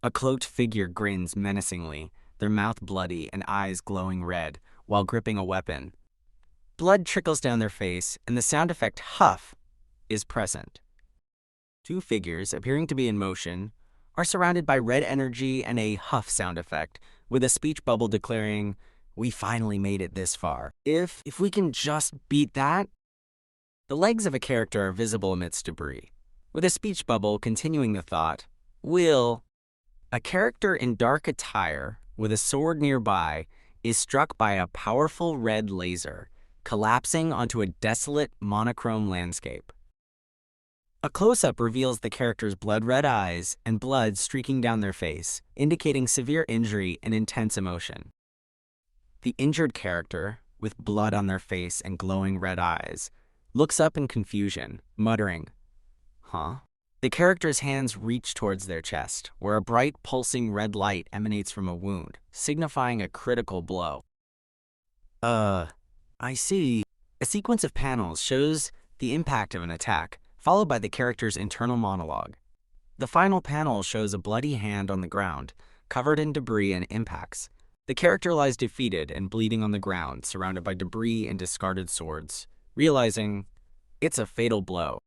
A cloaked figure grins menacingly, their mouth bloody and eyes glowing red, while gripping a weapon. Blood trickles down their face, and the sound effect huff is present. Two figures, appearing to be in motion, are surrounded by red energy and a huff sound effect, with a speech bubble declaring, "We finally made it this far. If we can just beat that." The legs of a character are visible amidst debris, with a speech bubble continuing the thought, "Will." A character in dark attire, with a sword nearby, is struck by a powerful red laser, collapsing onto a desolate, monochrome landscape. A close-up reveals the character's blood-red eyes and blood streaking down their face, indicating severe injury and intense emotion. The injured character, with blood on their face and glowing red eyes, looks up in confusion, muttering, "Huh?" The character's hands reach towards their chest, where a bright, pulsing red light emanates from a wound, signifying a critical blow. I see." A sequence of panels shows the impact of an attack, followed by the character's internal monologue. The final panel shows a bloody hand on the ground, covered in debris and impacts. The character lies defeated and bleeding on the ground, surrounded by debris and discarded swords, realizing it's a fatal blow.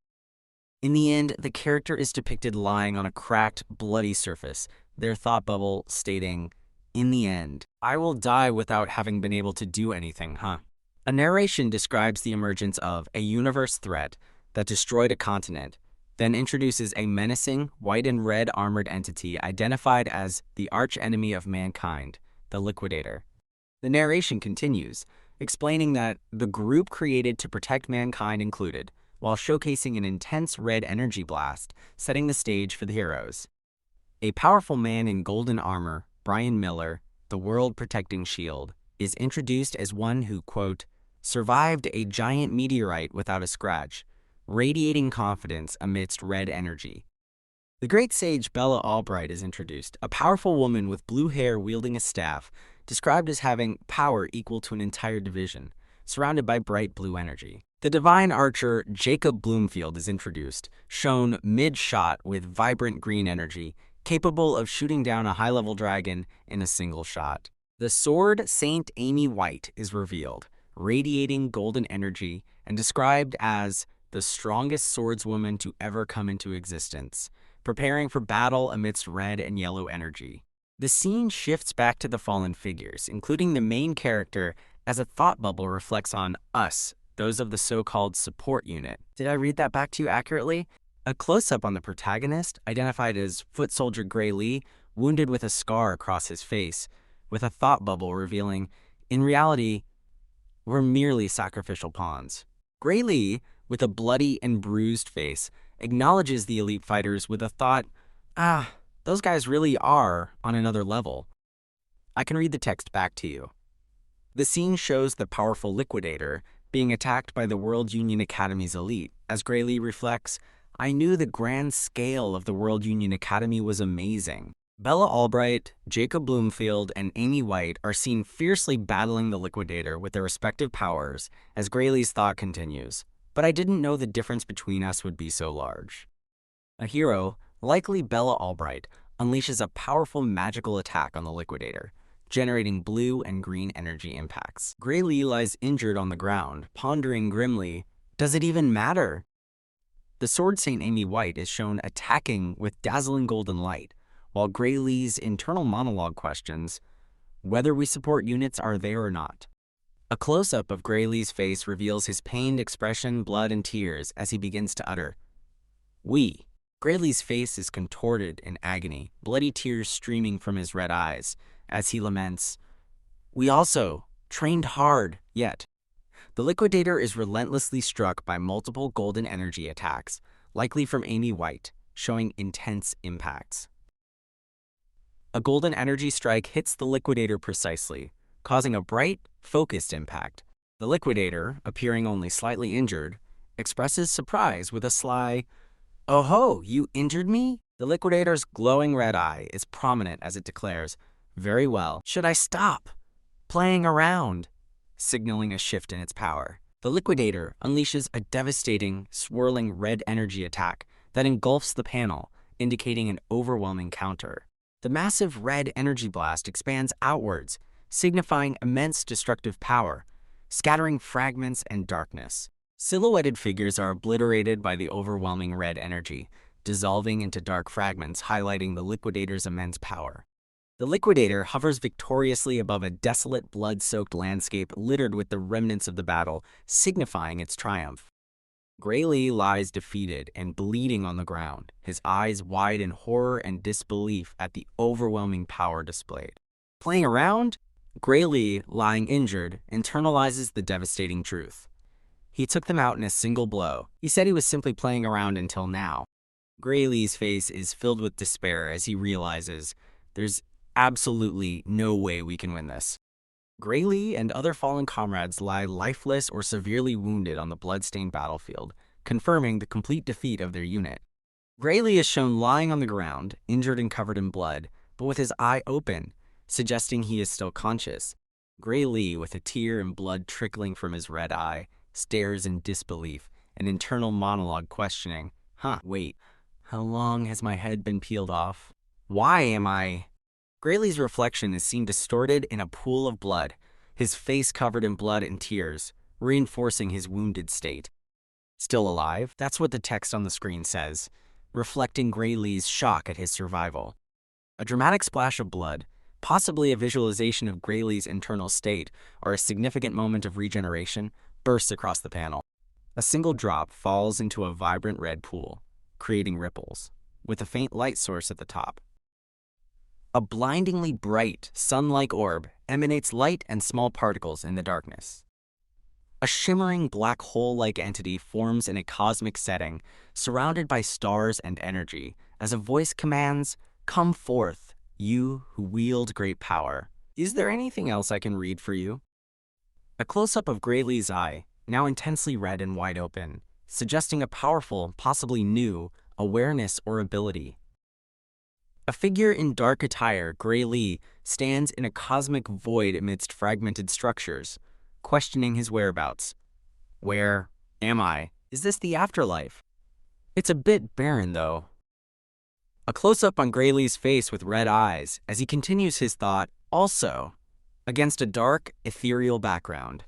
In the end, the character is depicted lying on a cracked, bloody surface, their thought bubble stating, "In the end, I will die without having been able to do anything, huh?" A narration describes the emergence of a universe threat that destroyed a continent, then introduces a menacing, white and red armored entity identified as the arch-enemy of mankind, the Liquidator. The narration continues, explaining that the group created to protect mankind included, while showcasing an intense red energy blast, setting the stage for the heroes. A powerful man in golden armor, Brian Miller, the world-protecting shield, is introduced as one who, quote, "survived a giant meteorite without a scratch, radiating confidence amidst red energy." The great sage Bella Albright is introduced, a powerful woman with blue hair wielding a staff, described as having power equal to an entire division, surrounded by bright blue energy. The divine archer Jacob Bloomfield is introduced, shown mid-shot with vibrant green energy, capable of shooting down a high-level dragon in a single shot. The sword Saint Amy White is revealed, radiating golden energy and described as the strongest swordswoman to ever come into existence, preparing for battle amidst red and yellow energy. The scene shifts back to the fallen figures, including the main character, as a thought bubble reflects on us, those of the so-called support unit. Did I read that back to you accurately? A close-up on the protagonist, identified as foot soldier Gray Lee, wounded with a scar across his face, with a thought bubble revealing, in reality, we're merely sacrificial pawns. Gray Lee, with a bloody and bruised face, acknowledges the elite fighters with a thought, those guys really are on another level. I can read the text back to you. The scene shows the powerful Liquidator being attacked by the World Union Academy's elite. As Gray Lee reflects, "I knew the grand scale of the World Union Academy was amazing." Bella Albright, Jacob Bloomfield, and Amy White are seen fiercely battling the Liquidator with their respective powers as Gray Lee's thought continues, "But I didn't know the difference between us would be so large." A hero, likely Bella Albright, unleashes a powerful magical attack on the Liquidator, generating blue and green energy impacts. Gray Lee lies injured on the ground, pondering grimly, does it even matter? The sword Saint Amy White is shown attacking with dazzling golden light, while Gray Lee's internal monologue questions whether we support units are there or not. A close-up of Gray Lee's face reveals his pained expression, blood, and tears as he begins to utter, "We." Gray Lee's face is contorted in agony, bloody tears streaming from his red eyes, as he laments, "We also trained hard, yet." The Liquidator is relentlessly struck by multiple golden energy attacks, likely from Amy White, showing intense impacts. A golden energy strike hits the Liquidator precisely, causing a bright, focused impact. The Liquidator, appearing only slightly injured, expresses surprise with a sly, "Oh ho, you injured me?" The Liquidator's glowing red eye is prominent as it declares, "Very well. Should I stop playing around?" signaling a shift in its power. The Liquidator unleashes a devastating, swirling red energy attack that engulfs the panel, indicating an overwhelming counter. The massive red energy blast expands outwards, signifying immense destructive power, scattering fragments and darkness. Silhouetted figures are obliterated by the overwhelming red energy, dissolving into dark fragments, highlighting the Liquidator's immense power. The Liquidator hovers victoriously above a desolate, blood-soaked landscape littered with the remnants of the battle, signifying its triumph. Graylee lies defeated and bleeding on the ground, his eyes wide in horror and disbelief at the overwhelming power displayed. Playing around, Graylee, lying injured, internalizes the devastating truth. He took them out in a single blow. He said he was simply playing around until now. Graylee's face is filled with despair as he realizes there's absolutely no way we can win this. Graylee and other fallen comrades lie lifeless or severely wounded on the blood-stained battlefield, confirming the complete defeat of their unit. Graylee is shown lying on the ground, injured and covered in blood, but with his eye open, suggesting he is still conscious. Graylee, with a tear and blood trickling from his red eye, stares in disbelief, an internal monologue questioning, wait, how long has my head been peeled off? Why am I... Graylee's reflection is seen distorted in a pool of blood, his face covered in blood and tears, reinforcing his wounded state. Still alive? That's what the text on the screen says, reflecting Graylee's shock at his survival. A dramatic splash of blood, possibly a visualization of Graylee's internal state or a significant moment of regeneration, bursts across the panel. A single drop falls into a vibrant red pool, creating ripples, with a faint light source at the top. A blindingly bright, sun-like orb emanates light and small particles in the darkness. A shimmering black hole-like entity forms in a cosmic setting, surrounded by stars and energy, as a voice commands, "Come forth, you who wield great power." Is there anything else I can read for you? A close-up of Graylee's eye, now intensely red and wide open, suggesting a powerful, possibly new, awareness or ability. A figure in dark attire, Graylee, stands in a cosmic void amidst fragmented structures, questioning his whereabouts. Where am I? Is this the afterlife? It's a bit barren, though. A close-up on Graylee's face with red eyes as he continues his thought, also, against a dark, ethereal background.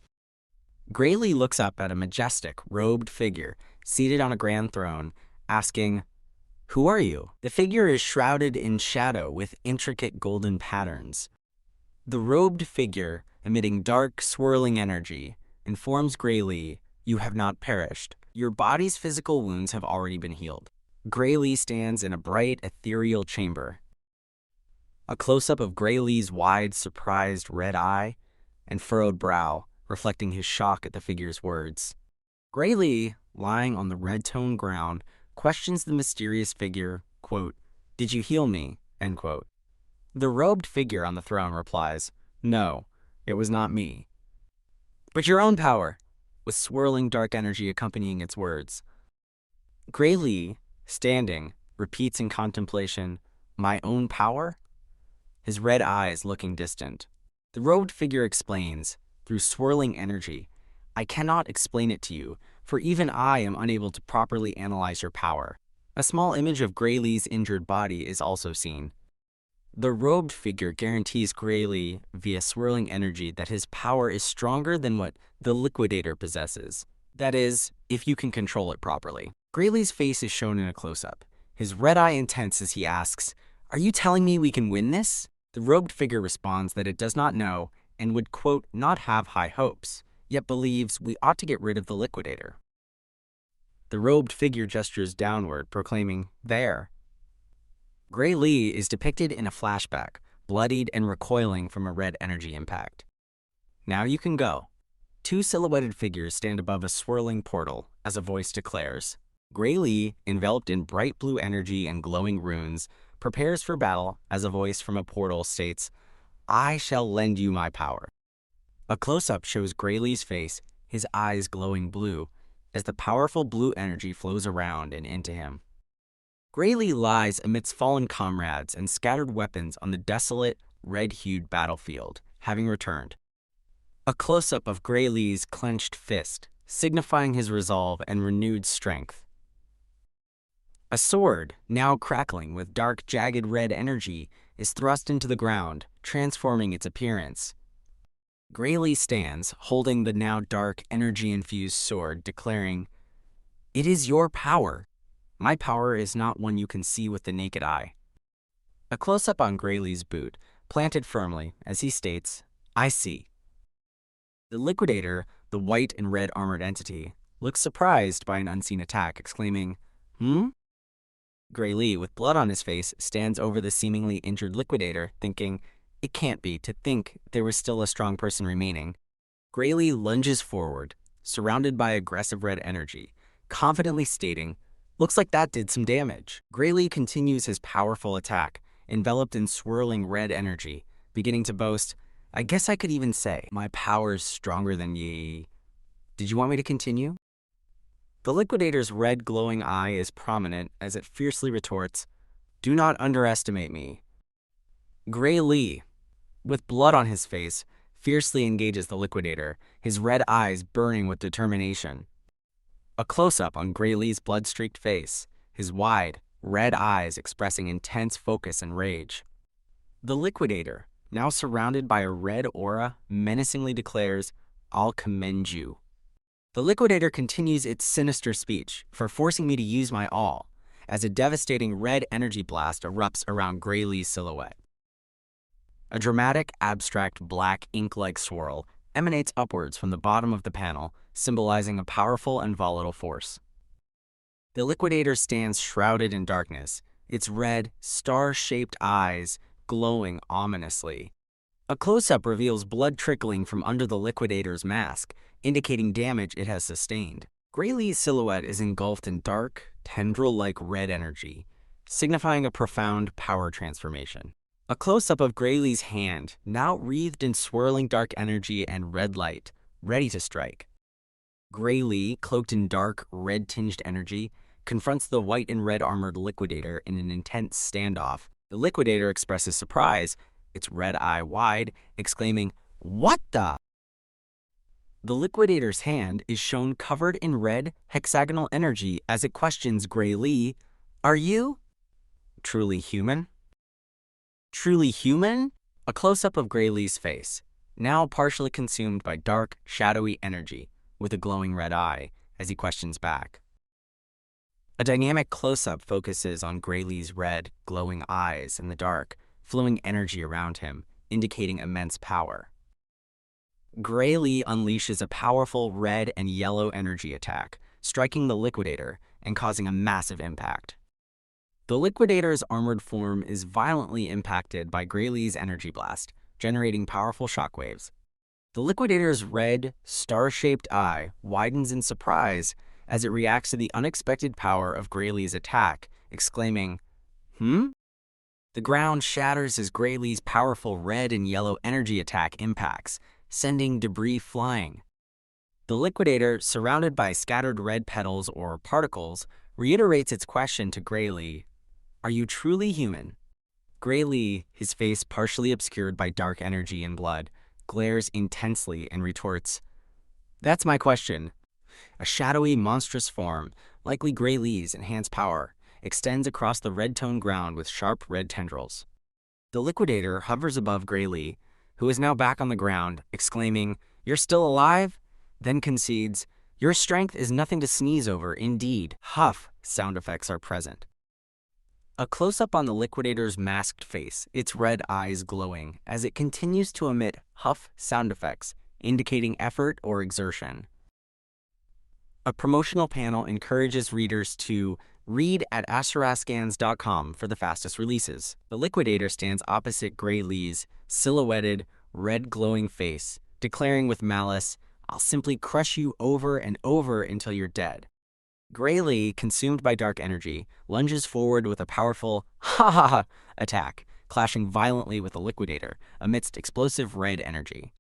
Graylee looks up at a majestic, robed figure seated on a grand throne, asking, "Who are you?" The figure is shrouded in shadow with intricate golden patterns. The robed figure, emitting dark, swirling energy, informs Graylee, "You have not perished. Your body's physical wounds have already been healed." Graylee stands in a bright, ethereal chamber. A close-up of Graylee's wide, surprised red eye and furrowed brow, reflecting his shock at the figure's words. Graylee, lying on the red-toned ground, questions the mysterious figure, quote, "Did you heal me?" end quote. The robed figure on the throne replies, "No, it was not me. But your own power," with swirling dark energy accompanying its words. Graylee, standing, repeats in contemplation, "My own power?" His red eyes looking distant. The robed figure explains, through swirling energy, "I cannot explain it to you, for even I am unable to properly analyze your power." A small image of Graylee's injured body is also seen. The robed figure guarantees Graylee, via swirling energy, that his power is stronger than what the Liquidator possesses. That is, if you can control it properly. Graylee's face is shown in a close-up, his red eye intense as he asks, "Are you telling me we can win this?" The robed figure responds that it does not know and would, quote, "not have high hopes," yet believes we ought to get rid of the Liquidator. The robed figure gestures downward, proclaiming, "There." Graylee is depicted in a flashback, bloodied and recoiling from a red energy impact. "Now you can go." Two silhouetted figures stand above a swirling portal as a voice declares. Graylee, enveloped in bright blue energy and glowing runes, prepares for battle as a voice from a portal states, "I shall lend you my power." A close-up shows Graylee's face, his eyes glowing blue, as the powerful blue energy flows around and into him. Graylee lies amidst fallen comrades and scattered weapons on the desolate, red-hued battlefield, having returned. A close-up of Graylee's clenched fist, signifying his resolve and renewed strength. A sword, now crackling with dark, jagged red energy, is thrust into the ground, transforming its appearance. Graylee stands, holding the now dark, energy-infused sword, declaring, "It is your power. My power is not one you can see with the naked eye." A close-up on Graylee's boot, planted firmly, as he states, "I see." The Liquidator, the white and red armored entity, looks surprised by an unseen attack, exclaiming, Graylee, with blood on his face, stands over the seemingly injured Liquidator, thinking, it can't be to think there was still a strong person remaining. Graylee lunges forward, surrounded by aggressive red energy, confidently stating, "Looks like that did some damage." Graylee continues his powerful attack, enveloped in swirling red energy, beginning to boast, "I guess I could even say, my power's stronger than ye." Did you want me to continue? The Liquidator's red glowing eye is prominent as it fiercely retorts, "Do not underestimate me." Graylee, with blood on his face, fiercely engages the Liquidator, his red eyes burning with determination. A close-up on Graylee's blood-streaked face, his wide, red eyes expressing intense focus and rage. The Liquidator, now surrounded by a red aura, menacingly declares, "I'll commend you." The Liquidator continues its sinister speech for forcing me to use my all, as a devastating red energy blast erupts around Graylee's silhouette. A dramatic, abstract, black ink-like swirl emanates upwards from the bottom of the panel, symbolizing a powerful and volatile force. The Liquidator stands shrouded in darkness, its red, star-shaped eyes glowing ominously. A close-up reveals blood trickling from under the Liquidator's mask, indicating damage it has sustained. Graylee's silhouette is engulfed in dark, tendril-like red energy, signifying a profound power transformation. A close-up of Graylee's hand, now wreathed in swirling dark energy and red light, ready to strike. Graylee, cloaked in dark, red-tinged energy, confronts the white and red armored Liquidator in an intense standoff. The Liquidator expresses surprise, its red eye wide, exclaiming, "What the?" The Liquidator's hand is shown covered in red, hexagonal energy as it questions Graylee, "Are you truly human?" Truly human? A close-up of Graylee's face, now partially consumed by dark, shadowy energy, with a glowing red eye, as he questions back. A dynamic close-up focuses on Graylee's red, glowing eyes in the dark, flowing energy around him, indicating immense power. Graylee unleashes a powerful red and yellow energy attack, striking the Liquidator and causing a massive impact. The Liquidator's armored form is violently impacted by Graylee's energy blast, generating powerful shockwaves. The Liquidator's red, star-shaped eye widens in surprise as it reacts to the unexpected power of Graylee's attack, exclaiming, The ground shatters as Graylee's powerful red and yellow energy attack impacts, sending debris flying. The Liquidator, surrounded by scattered red petals or particles, reiterates its question to Graylee, "Are you truly human?" Graylee, his face partially obscured by dark energy and blood, glares intensely and retorts, "That's my question." A shadowy, monstrous form, likely Graylee's enhanced power, extends across the red-toned ground with sharp red tendrils. The Liquidator hovers above Graylee, who is now back on the ground, exclaiming, "You're still alive?" Then concedes, "Your strength is nothing to sneeze over, indeed." Huff sound effects are present. A close-up on the Liquidator's masked face, its red eyes glowing, as it continues to emit huff sound effects, indicating effort or exertion. A promotional panel encourages readers to read at asherascans.com for the fastest releases. The Liquidator stands opposite Graylee's silhouetted, red glowing face, declaring with malice, "I'll simply crush you over and over until you're dead." Graylee, consumed by dark energy, lunges forward with a powerful ha-ha-ha attack, clashing violently with the Liquidator amidst explosive red energy.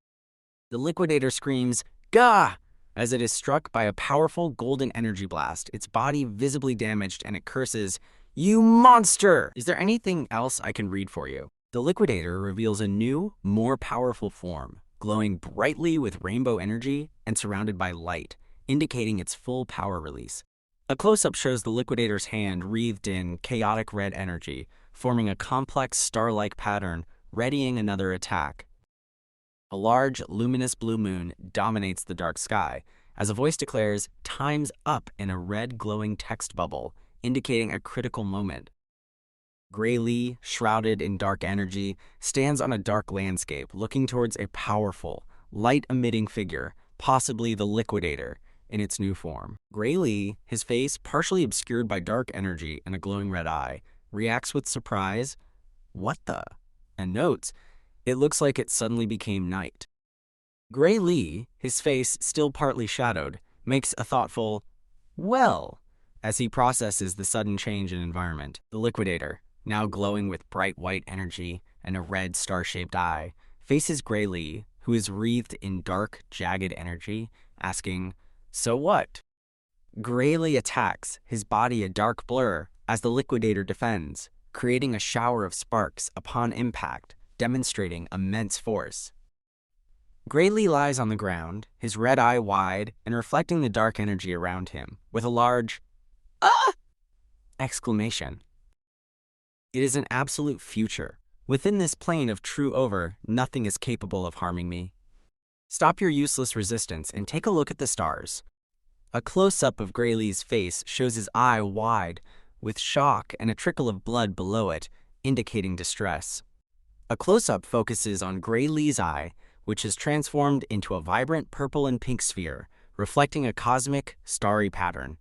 The Liquidator screams, "Gah!" as it is struck by a powerful golden energy blast, its body visibly damaged, and it curses, "You monster!" Is there anything else I can read for you? The Liquidator reveals a new, more powerful form, glowing brightly with rainbow energy and surrounded by light, indicating its full power release. A close-up shows the Liquidator's hand wreathed in chaotic red energy, forming a complex star-like pattern, readying another attack. A large, luminous blue moon dominates the dark sky, as a voice declares, "Time's up," in a red glowing text bubble, indicating a critical moment. Gray Lee, shrouded in dark energy, stands on a dark landscape, looking towards a powerful, light-emitting figure, possibly the Liquidator, in its new form. Gray Lee, his face partially obscured by dark energy and a glowing red eye, reacts with surprise, "What the?" and notes, "It looks like it suddenly became night." Gray Lee, his face still partly shadowed, makes a thoughtful, "Well," as he processes the sudden change in environment. The Liquidator, now glowing with bright white energy and a red star-shaped eye, faces Gray Lee, who is wreathed in dark, jagged energy, asking, "So what?" Gray Lee attacks, his body a dark blur, as the Liquidator defends, creating a shower of sparks upon impact, demonstrating immense force. Gray Lee lies on the ground, his red eye wide and reflecting the dark energy around him, with a large, "Ah!" exclamation. It is an absolute future. Within this plane of true over, nothing is capable of harming me. Stop your useless resistance and take a look at the stars. A close-up of Gray Lee's face shows his eye wide, with shock and a trickle of blood below it, indicating distress. A close-up focuses on Gray Lee's eye, which is transformed into a vibrant purple and pink sphere, reflecting a cosmic, starry pattern.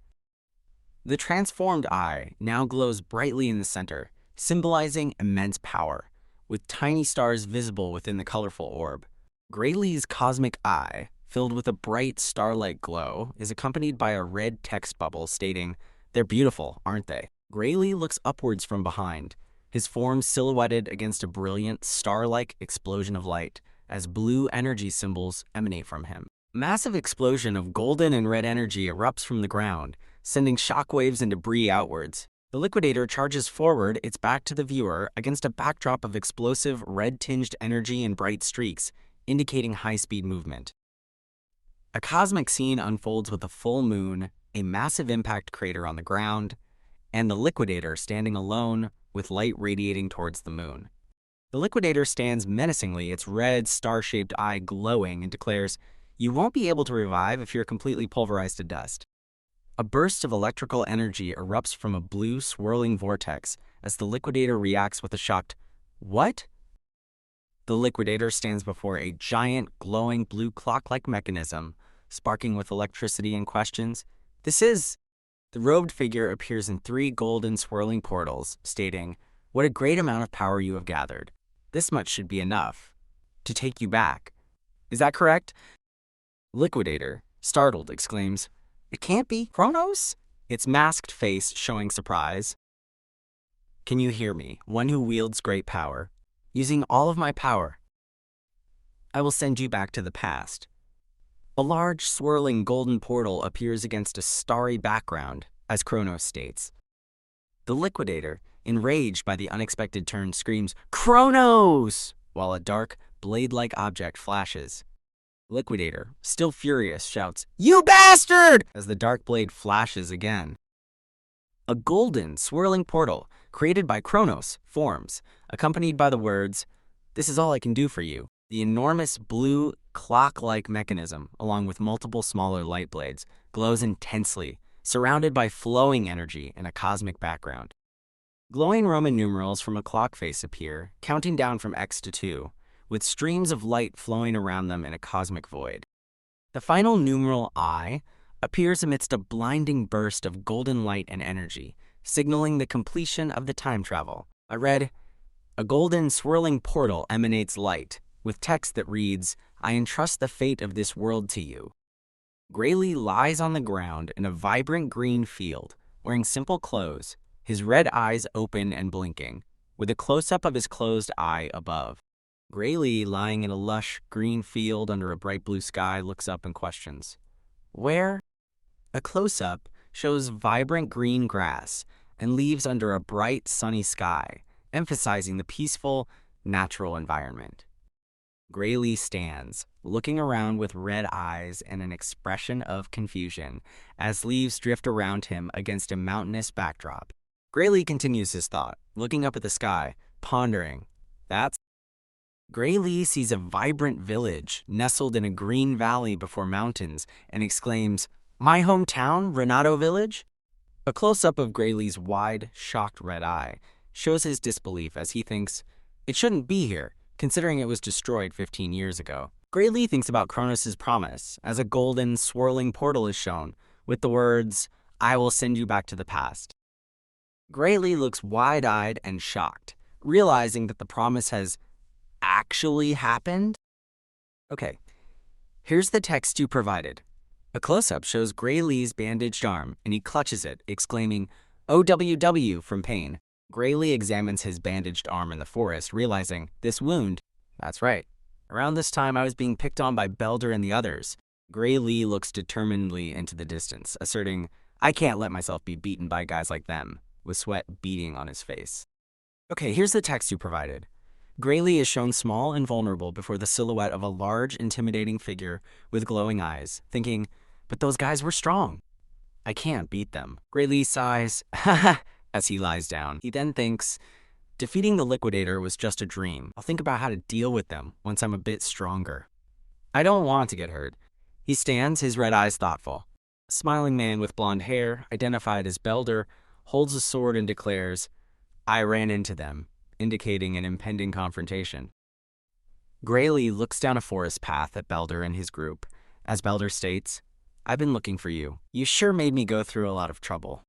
The transformed eye now glows brightly in the center, symbolizing immense power, with tiny stars visible within the colorful orb. Gray Lee's cosmic eye, filled with a bright star-like glow, is accompanied by a red text bubble stating, "They're beautiful, aren't they?" Gray Lee looks upwards from behind, his form silhouetted against a brilliant, star-like explosion of light, as blue energy symbols emanate from him. A massive explosion of golden and red energy erupts from the ground, sending shockwaves and debris outwards. The Liquidator charges forward, its back to the viewer, against a backdrop of explosive, red-tinged energy and bright streaks, indicating high-speed movement. A cosmic scene unfolds with a full moon, a massive impact crater on the ground, and the Liquidator standing alone with light radiating towards the moon. The Liquidator stands menacingly, its red, star-shaped eye glowing, and declares, "You won't be able to revive if you're completely pulverized to dust." A burst of electrical energy erupts from a blue, swirling vortex as the Liquidator reacts with a shocked, "What?" The Liquidator stands before a giant, glowing blue clock-like mechanism, sparking with electricity and questions. "This is..." The robed figure appears in 3 golden swirling portals, stating, "What a great amount of power you have gathered. This much should be enough to take you back. Is that correct?" Liquidator, startled, exclaims, "It can't be Chronos?" Its masked face showing surprise. "Can you hear me, one who wields great power? Using all of my power, I will send you back to the past." A large, swirling golden portal appears against a starry background, as Chronos states. The Liquidator, enraged by the unexpected turn, screams, "Chronos!" while a dark, blade-like object flashes. Liquidator, still furious, shouts, "You bastard!" as the dark blade flashes again. A golden, swirling portal, created by Chronos, forms, accompanied by the words, "This is all I can do for you." The enormous blue, clock-like mechanism, along with multiple smaller light blades, glows intensely, surrounded by flowing energy in a cosmic background. Glowing Roman numerals from a clock face appear, counting down from X to 2, with streams of light flowing around them in a cosmic void. The final numeral I appears amidst a blinding burst of golden light and energy, signaling the completion of the time travel. I read, "A golden swirling portal emanates light, with text that reads, 'I entrust the fate of this world to you.'" Gray Lee lies on the ground in a vibrant green field, wearing simple clothes, his red eyes open and blinking, with a close-up of his closed eye above. Gray Lee, lying in a lush, green field under a bright blue sky, looks up and questions, "Where?" A close-up shows vibrant green grass and leaves under a bright, sunny sky, emphasizing the peaceful, natural environment. Gray Lee stands, looking around with red eyes and an expression of confusion, as leaves drift around him against a mountainous backdrop. Gray Lee continues his thought, looking up at the sky, pondering. That's Gray Lee sees a vibrant village nestled in a green valley before mountains and exclaims, "My hometown, Renato Village?" A close-up of Gray Lee's wide, shocked red eye shows his disbelief as he thinks, it shouldn't be here, considering it was destroyed 15 years ago. Gray Lee thinks about Chronos' promise as a golden, swirling portal is shown, with the words, "I will send you back to the past." Gray Lee looks wide-eyed and shocked, realizing that the promise has actually happened? Okay, here's the text you provided. A close-up shows Gray Lee's bandaged arm, and he clutches it, exclaiming, "OWW" from pain. Gray Lee examines his bandaged arm in the forest, realizing, this wound, that's right. Around this time, I was being picked on by Belder and the others. Gray Lee looks determinedly into the distance, asserting, I can't let myself be beaten by guys like them, with sweat beading on his face. Okay, here's the text you provided. Gray Lee is shown small and vulnerable before the silhouette of a large, intimidating figure with glowing eyes, thinking, but those guys were strong. I can't beat them. Gray Lee sighs, as he lies down. He then thinks, defeating the Liquidator was just a dream. I'll think about how to deal with them once I'm a bit stronger. I don't want to get hurt. He stands, his red eyes thoughtful. A smiling man with blonde hair, identified as Belder, holds a sword and declares, I ran into them, indicating an impending confrontation. Gray Lee looks down a forest path at Belder and his group. As Belder states, I've been looking for you. You sure made me go through a lot of trouble.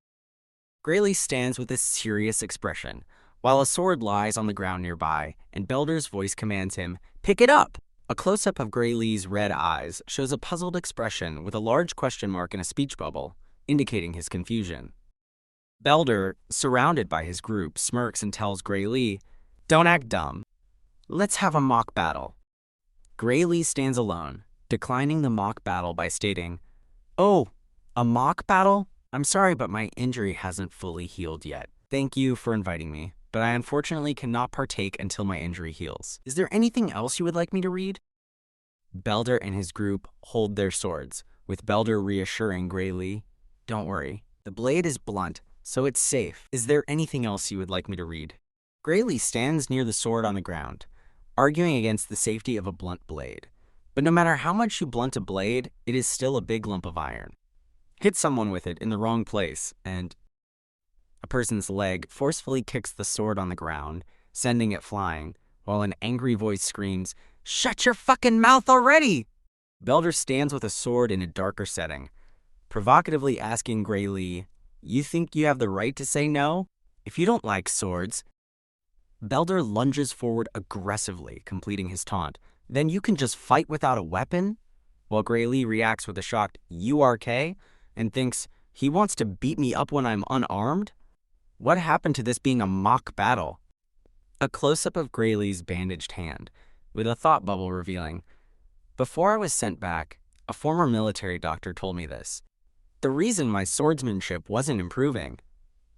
Gray Lee stands with a serious expression, while a sword lies on the ground nearby, and Belder's voice commands him, pick it up! A close-up of Gray Lee's red eyes shows a puzzled expression with a large question mark and a speech bubble, indicating his confusion. Belder, surrounded by his group, smirks and tells Gray Lee, don't act dumb. Let's have a mock battle. Gray Lee stands alone, declining the mock battle by stating, oh, a mock battle? I'm sorry, but my injury hasn't fully healed yet. Thank you for inviting me, but I unfortunately cannot partake until my injury heals. Is there anything else you would like me to read? Belder and his group hold their swords, with Belder reassuring Gray Lee, don't worry, the blade is blunt, so it's safe. Is there anything else you would like me to read? Gray Lee stands near the sword on the ground, arguing against the safety of a blunt blade. But no matter how much you blunt a blade, it is still a big lump of iron. Hit someone with it in the wrong place, and a person's leg forcefully kicks the sword on the ground, sending it flying, while an angry voice screams, shut your fucking mouth already! Belder stands with a sword in a darker setting, provocatively asking Gray Lee, you think you have the right to say no? If you don't like swords... Belder lunges forward aggressively, completing his taunt. Then you can just fight without a weapon? While Gray Lee reacts with a shocked, URK, and thinks, he wants to beat me up when I'm unarmed? What happened to this being a mock battle? A close-up of Gray Lee's bandaged hand, with a thought bubble revealing, before I was sent back, a former military doctor told me this. The reason my swordsmanship wasn't improving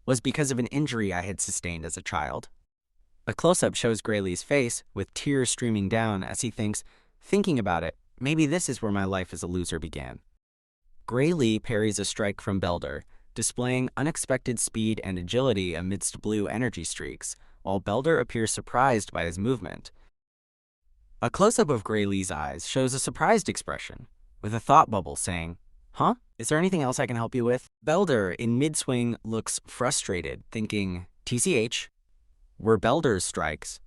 was because of an injury I had sustained as a child. A close-up shows Gray Lee's face, with tears streaming down as he thinks, thinking about it, maybe this is where my life as a loser began. Gray Lee parries a strike from Belder, displaying unexpected speed and agility amidst blue energy streaks, while Belder appears surprised by his movement. A close-up of Gray Lee's eyes shows a surprised expression, with a thought bubble saying, huh? Is there anything else I can help you with? Belder, in mid-swing, looks frustrated, thinking, TCH, were Belder's strikes.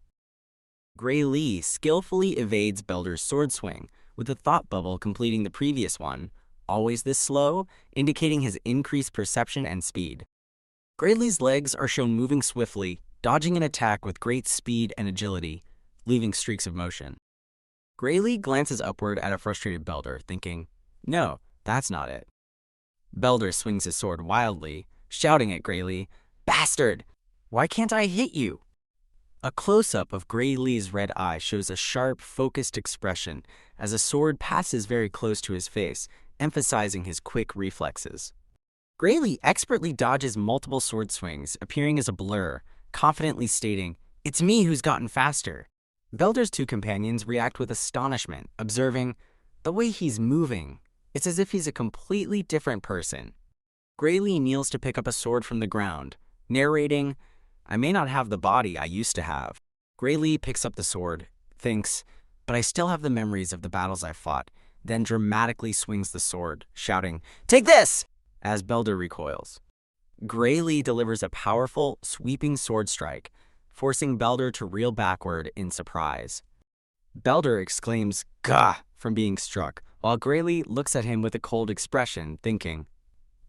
Gray Lee skillfully evades Belder's sword swing, with the thought bubble completing the previous one, always this slow, indicating his increased perception and speed. Gray Lee's legs are shown moving swiftly, dodging an attack with great speed and agility, leaving streaks of motion. Gray Lee glances upward at a frustrated Belder, thinking, no, that's not it. Belder swings his sword wildly, shouting at Gray Lee, bastard! Why can't I hit you? A close-up of Gray Lee's red eye shows a sharp, focused expression as a sword passes very close to his face, emphasizing his quick reflexes. Gray Lee expertly dodges multiple sword swings, appearing as a blur, confidently stating, it's me who's gotten faster. Belder's two companions react with astonishment, observing, the way he's moving, it's as if he's a completely different person. Gray Lee kneels to pick up a sword from the ground, narrating, "I may not have the body I used to have." Gray Lee picks up the sword, thinks, "But I still have the memories of the battles I fought," then dramatically swings the sword, shouting, "Take this!" as Belder recoils. Gray Lee delivers a powerful, sweeping sword strike, forcing Belder to reel backward in surprise. Belder exclaims, "Gah!" from being struck, while Gray Lee looks at him with a cold expression, thinking,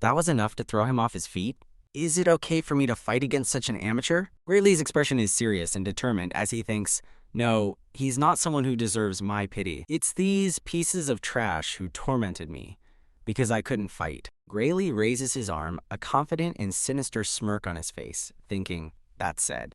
"That was enough to throw him off his feet? Is it okay for me to fight against such an amateur?" Gray Lee's expression is serious and determined as he thinks, "No, he's not someone who deserves my pity. It's these pieces of trash who tormented me because I couldn't fight." Gray Lee raises his arm, a confident and sinister smirk on his face, thinking, "That's said."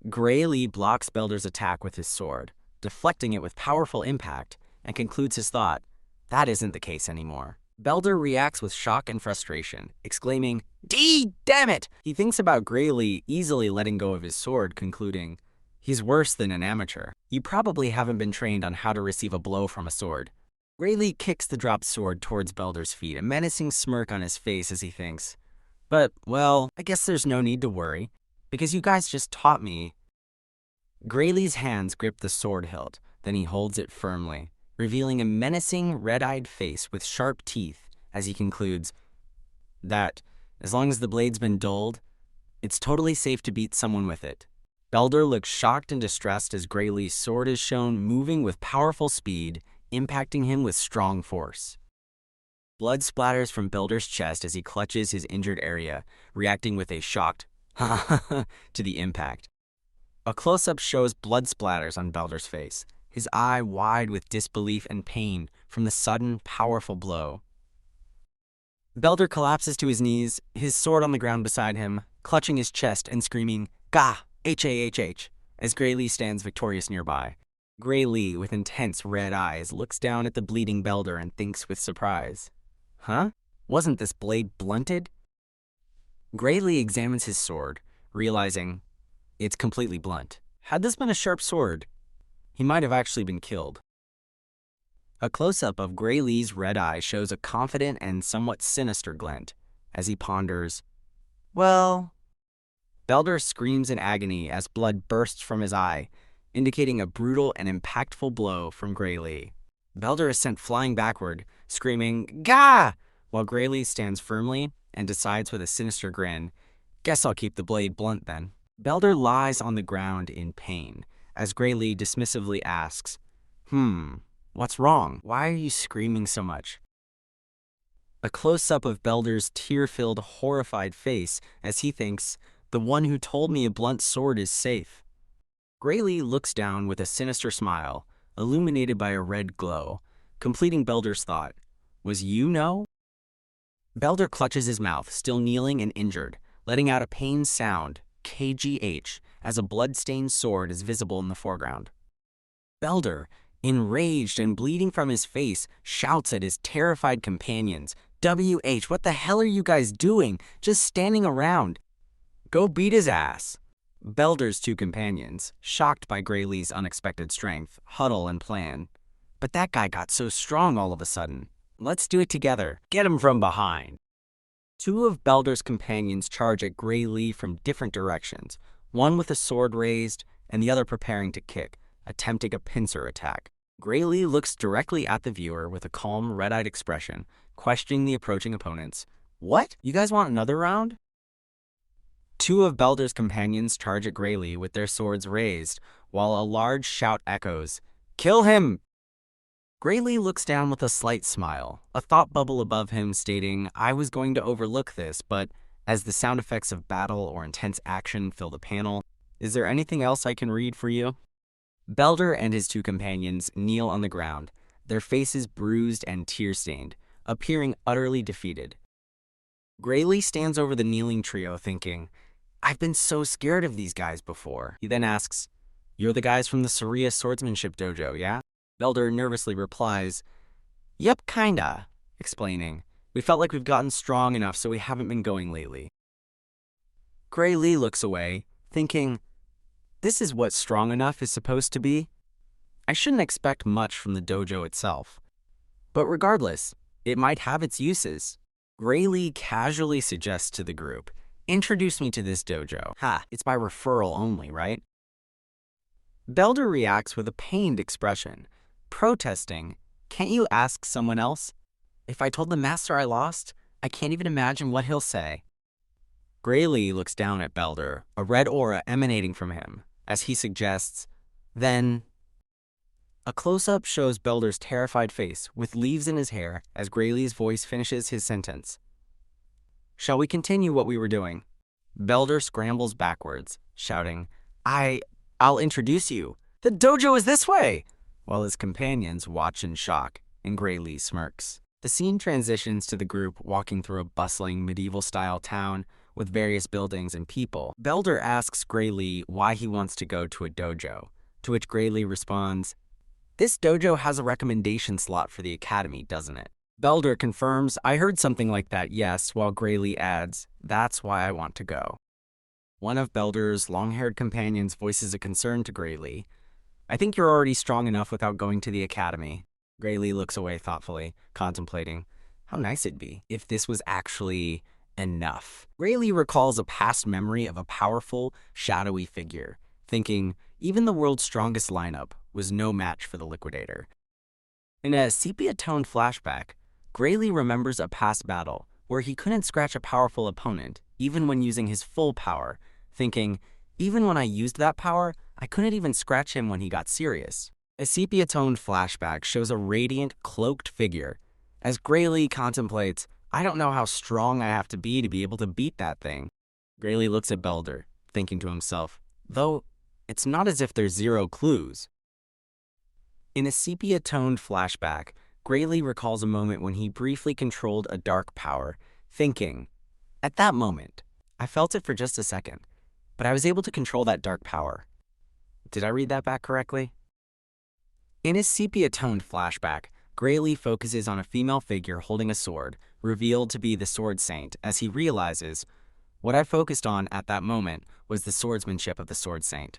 Gray Lee blocks Belder's attack with his sword, deflecting it with powerful impact, and concludes his thought, "That isn't the case anymore." Belder reacts with shock and frustration, exclaiming, Damn it!" He thinks about Gray Lee easily letting go of his sword, concluding, "He's worse than an amateur. You probably haven't been trained on how to receive a blow from a sword." Gray Lee kicks the dropped sword towards Belder's feet, a menacing smirk on his face as he thinks, "But, well, I guess there's no need to worry, because you guys just taught me." Gray Lee's hands grip the sword hilt, then he holds it firmly, revealing a menacing, red-eyed face with sharp teeth as he concludes that, as long as the blade's been dulled, it's totally safe to beat someone with it. Belder looks shocked and distressed as Gray Lee's sword is shown moving with powerful speed, impacting him with strong force. Blood splatters from Belder's chest as he clutches his injured area, reacting with a shocked to the impact. A close-up shows blood splatters on Belder's face, his eye wide with disbelief and pain from the sudden, powerful blow. Belder collapses to his knees, his sword on the ground beside him, clutching his chest and screaming, "Gah! H-A-H-H!" as Gray Lee stands victorious nearby. Gray Lee, with intense red eyes, looks down at the bleeding Belder and thinks with surprise, "Huh? Wasn't this blade blunted?" Gray Lee examines his sword, realizing it's completely blunt. Had this been a sharp sword, he might have actually been killed. A close-up of Gray Lee's red eye shows a confident and somewhat sinister glint as he ponders, "Well..." Belder screams in agony as blood bursts from his eye, indicating a brutal and impactful blow from Gray Lee. Belder is sent flying backward, screaming, "Gah!" while Gray Lee stands firmly and decides with a sinister grin, "Guess I'll keep the blade blunt then." Belder lies on the ground in pain as Gray Lee dismissively asks, "What's wrong? Why are you screaming so much?" A close-up of Belder's tear-filled, horrified face as he thinks, "The one who told me a blunt sword is safe." Gray Lee looks down with a sinister smile, illuminated by a red glow, completing Belder's thought, "Was you know?" Belder clutches his mouth, still kneeling and injured, letting out a pained sound, KGH, as a blood-stained sword is visible in the foreground. Belder, enraged and bleeding from his face, shouts at his terrified companions, "WH, what the hell are you guys doing? Just standing around. Go beat his ass." Belder's two companions, shocked by Gray Lee's unexpected strength, huddle and plan. "But that guy got so strong all of a sudden. Let's do it together. Get him from behind." Two of Belder's companions charge at Gray Lee from different directions, one with a sword raised and the other preparing to kick, attempting a pincer attack. Gray Lee looks directly at the viewer with a calm, red-eyed expression, questioning the approaching opponents. "What? You guys want another round?" Two of Belder's companions charge at Gray Lee with their swords raised, while a large shout echoes, "Kill him!" Gray Lee looks down with a slight smile, a thought bubble above him stating, "I was going to overlook this, but as the sound effects of battle or intense action fill the panel, is there anything else I can read for you?" Belder and his two companions kneel on the ground, their faces bruised and tear-stained, appearing utterly defeated. Gray Lee stands over the kneeling trio thinking, "I've been so scared of these guys before." He then asks, "You're the guys from the Surya Swordsmanship Dojo, yeah?" Belder nervously replies, "Yep, kinda," explaining, "We felt like we've gotten strong enough, so we haven't been going lately." Gray Lee looks away, thinking, "This is what strong enough is supposed to be? I shouldn't expect much from the dojo itself. But regardless, it might have its uses." Gray Lee casually suggests to the group, Introduce me to this dojo. Ha, it's by referral only, right? Belder reacts with a pained expression, protesting, "Can't you ask someone else? If I told the master I lost, I can't even imagine what he'll say." Graylee looks down at Belder, a red aura emanating from him, as he suggests, "Then..." A close-up shows Belder's terrified face with leaves in his hair as Graylee's voice finishes his sentence. "Shall we continue what we were doing?" Belder scrambles backwards, shouting, I'll introduce you. The dojo is this way!" while his companions watch in shock, and Graylee smirks. The scene transitions to the group walking through a bustling medieval-style town with various buildings and people. Belder asks Graylee why he wants to go to a dojo, to which Graylee responds, "This dojo has a recommendation slot for the academy, doesn't it?" Belder confirms, "I heard something like that, yes," while Graylee adds, "That's why I want to go." One of Belder's long-haired companions voices a concern to Graylee. "I think you're already strong enough without going to the academy." Graylee looks away thoughtfully, contemplating, how nice it'd be if this was actually enough. Graylee recalls a past memory of a powerful, shadowy figure, thinking even the world's strongest lineup was no match for the Liquidator. In a sepia-toned flashback, Graylee remembers a past battle where he couldn't scratch a powerful opponent, even when using his full power, thinking, even when I used that power, I couldn't even scratch him when he got serious. A sepia-toned flashback shows a radiant, cloaked figure. As Graylee contemplates, I don't know how strong I have to be able to beat that thing. Graylee looks at Belder, thinking to himself, though it's not as if there's zero clues. In a sepia-toned flashback, Graylee recalls a moment when he briefly controlled a dark power, thinking, at that moment, I felt it for just a second, but I was able to control that dark power. Did I read that back correctly? In his sepia-toned flashback, Graylee focuses on a female figure holding a sword, revealed to be the Sword Saint, as he realizes, what I focused on at that moment was the swordsmanship of the Sword Saint.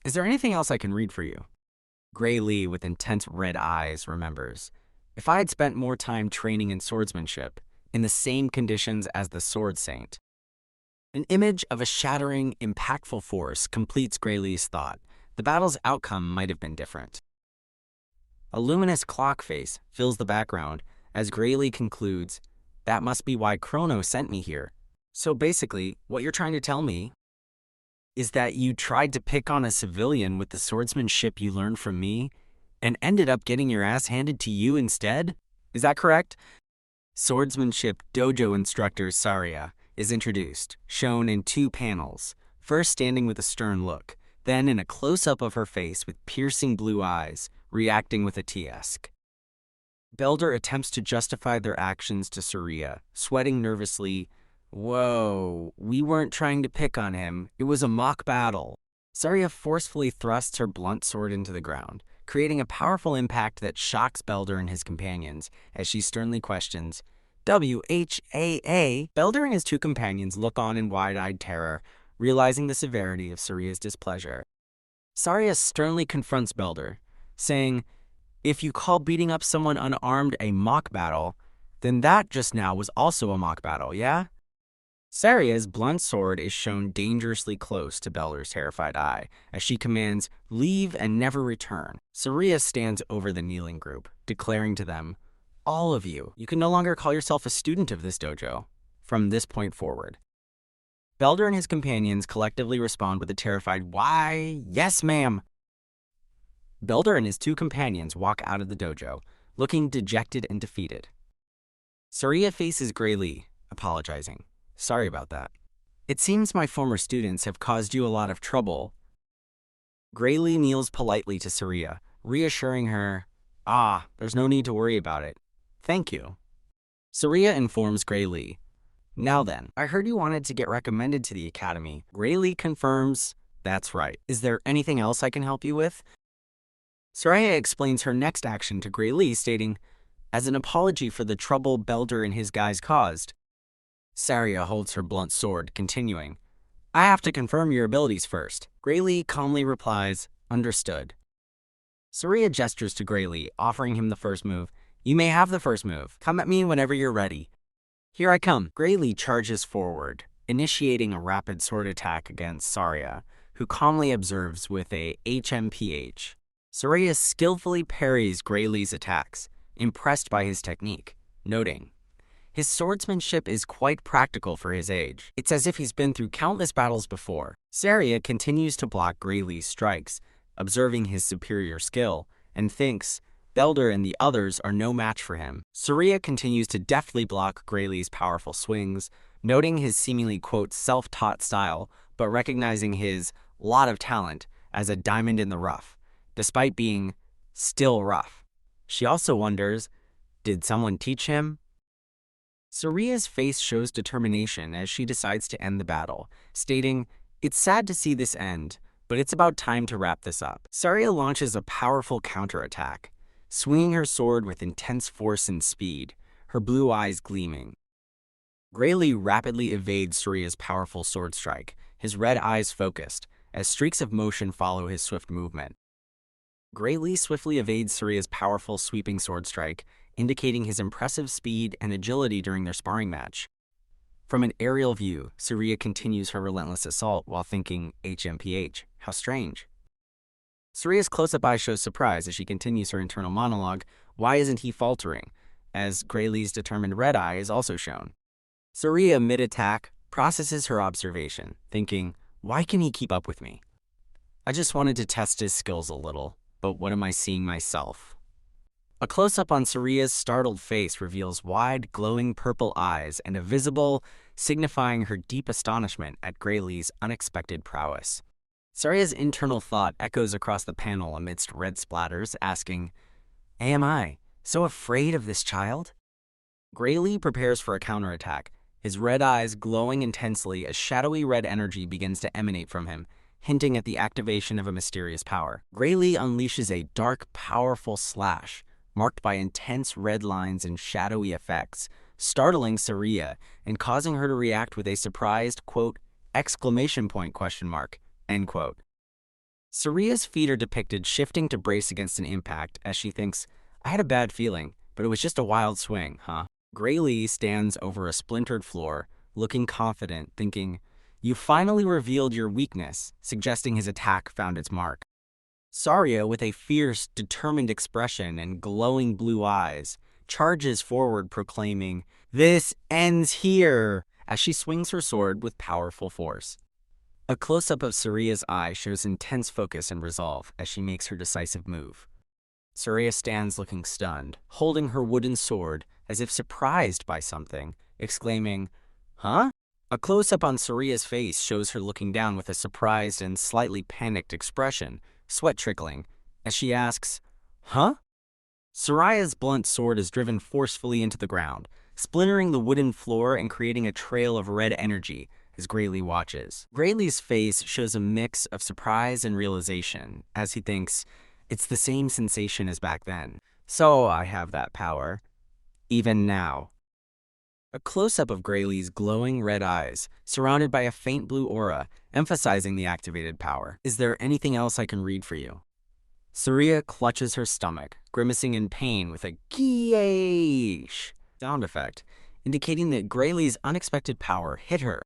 Is there anything else I can read for you? Graylee, with intense red eyes, remembers, if I had spent more time training in swordsmanship, in the same conditions as the Sword Saint. An image of a shattering, impactful force completes Graylee's thought. The battle's outcome might have been different. A luminous clock face fills the background as Graylee concludes, that must be why Chronos sent me here. So basically, what you're trying to tell me is that you tried to pick on a civilian with the swordsmanship you learned from me and ended up getting your ass handed to you instead? Is that correct? Swordsmanship dojo instructor Saria is introduced, shown in 2 panels, first standing with a stern look, then in a close-up of her face with piercing blue eyes, reacting with a Tiesk. Belder attempts to justify their actions to Saria, sweating nervously, "Whoa, we weren't trying to pick on him, it was a mock battle." Saria forcefully thrusts her blunt sword into the ground, creating a powerful impact that shocks Belder and his companions as she sternly questions, "WHAA?" Belder and his 2 companions look on in wide-eyed terror, realizing the severity of Saria's displeasure. Saria sternly confronts Belder, saying, "If you call beating up someone unarmed a mock battle, then that just now was also a mock battle, yeah?" Saria's blunt sword is shown dangerously close to Belder's terrified eye, as she commands, "Leave and never return." Saria stands over the kneeling group, declaring to them, "All of you, you can no longer call yourself a student of this dojo from this point forward." Belder and his companions collectively respond with a terrified, "Why, yes, ma'am." Belder and his 2 companions walk out of the dojo, looking dejected and defeated. Saria faces Graylee, apologizing. "Sorry about that. It seems my former students have caused you a lot of trouble." Graylee kneels politely to Saria, reassuring her, there's no need to worry about it. Thank you." Saria informs Graylee, "Now then, I heard you wanted to get recommended to the academy." Graylee confirms, "That's right. Is there anything else I can help you with?" Saria explains her next action to Graylee, stating, "As an apology for the trouble Belder and his guys caused." Saria holds her blunt sword, continuing, "I have to confirm your abilities first." Graylee calmly replies, "Understood." Saria gestures to Graylee, offering him the first move. "You may have the first move. Come at me whenever you're ready." "Here I come." Graylee charges forward, initiating a rapid sword attack against Saria, who calmly observes with a HMPH. Saria skillfully parries Greylee's attacks, impressed by his technique, noting, "His swordsmanship is quite practical for his age. It's as if he's been through countless battles before." Saria continues to block Greylee's strikes, observing his superior skill, and thinks Belder and the others are no match for him. Saria continues to deftly block Greylee's powerful swings, noting his seemingly, quote, self-taught style, but recognizing his lot of talent as a diamond in the rough, despite being still rough. She also wonders, did someone teach him? Saria's face shows determination as she decides to end the battle, stating, "It's sad to see this end, but it's about time to wrap this up." Saria launches a powerful counterattack, swinging her sword with intense force and speed, her blue eyes gleaming. Greylee rapidly evades Saria's powerful sword strike, his red eyes focused, as streaks of motion follow his swift movement. Greylee swiftly evades Saria's powerful sweeping sword strike, indicating his impressive speed and agility during their sparring match. From an aerial view, Saria continues her relentless assault while thinking, HMPH, how strange. Saria's close-up eye shows surprise as she continues her internal monologue, why isn't he faltering, as Greylee's determined red eye is also shown. Saria, mid-attack, processes her observation, thinking, why can he keep up with me? I just wanted to test his skills a little, but what am I seeing myself? A close-up on Saria's startled face reveals wide, glowing purple eyes and a visible, signifying her deep astonishment at Greylee's unexpected prowess. Saria's internal thought echoes across the panel amidst red splatters, asking, am I so afraid of this child? Greylee prepares for a counterattack, his red eyes glowing intensely as shadowy red energy begins to emanate from him, hinting at the activation of a mysterious power. Greylee unleashes a dark, powerful slash, marked by intense red lines and shadowy effects, startling Saria and causing her to react with a surprised, quote, exclamation point, question mark, end quote. Saria's feet are depicted shifting to brace against an impact as she thinks, I had a bad feeling, but it was just a wild swing, huh? Greylee stands over a splintered floor, looking confident, thinking, you finally revealed your weakness, suggesting his attack found its mark. Saria, with a fierce, determined expression and glowing blue eyes, charges forward proclaiming, this ends here, as she swings her sword with powerful force. A close-up of Saria's eye shows intense focus and resolve as she makes her decisive move. Saria stands looking stunned, holding her wooden sword as if surprised by something, exclaiming, huh? A close-up on Saria's face shows her looking down with a surprised and slightly panicked expression, sweat trickling, as she asks, huh? Saria's blunt sword is driven forcefully into the ground, splintering the wooden floor and creating a trail of red energy as Greylee watches. Greylee's face shows a mix of surprise and realization as he thinks, it's the same sensation as back then. So I have that power, even now. A close-up of Greylee's glowing red eyes, surrounded by a faint blue aura, emphasizing the activated power. Is there anything else I can read for you? Saria clutches her stomach, grimacing in pain with a geesh sound effect, indicating that Greylee's unexpected power hit her.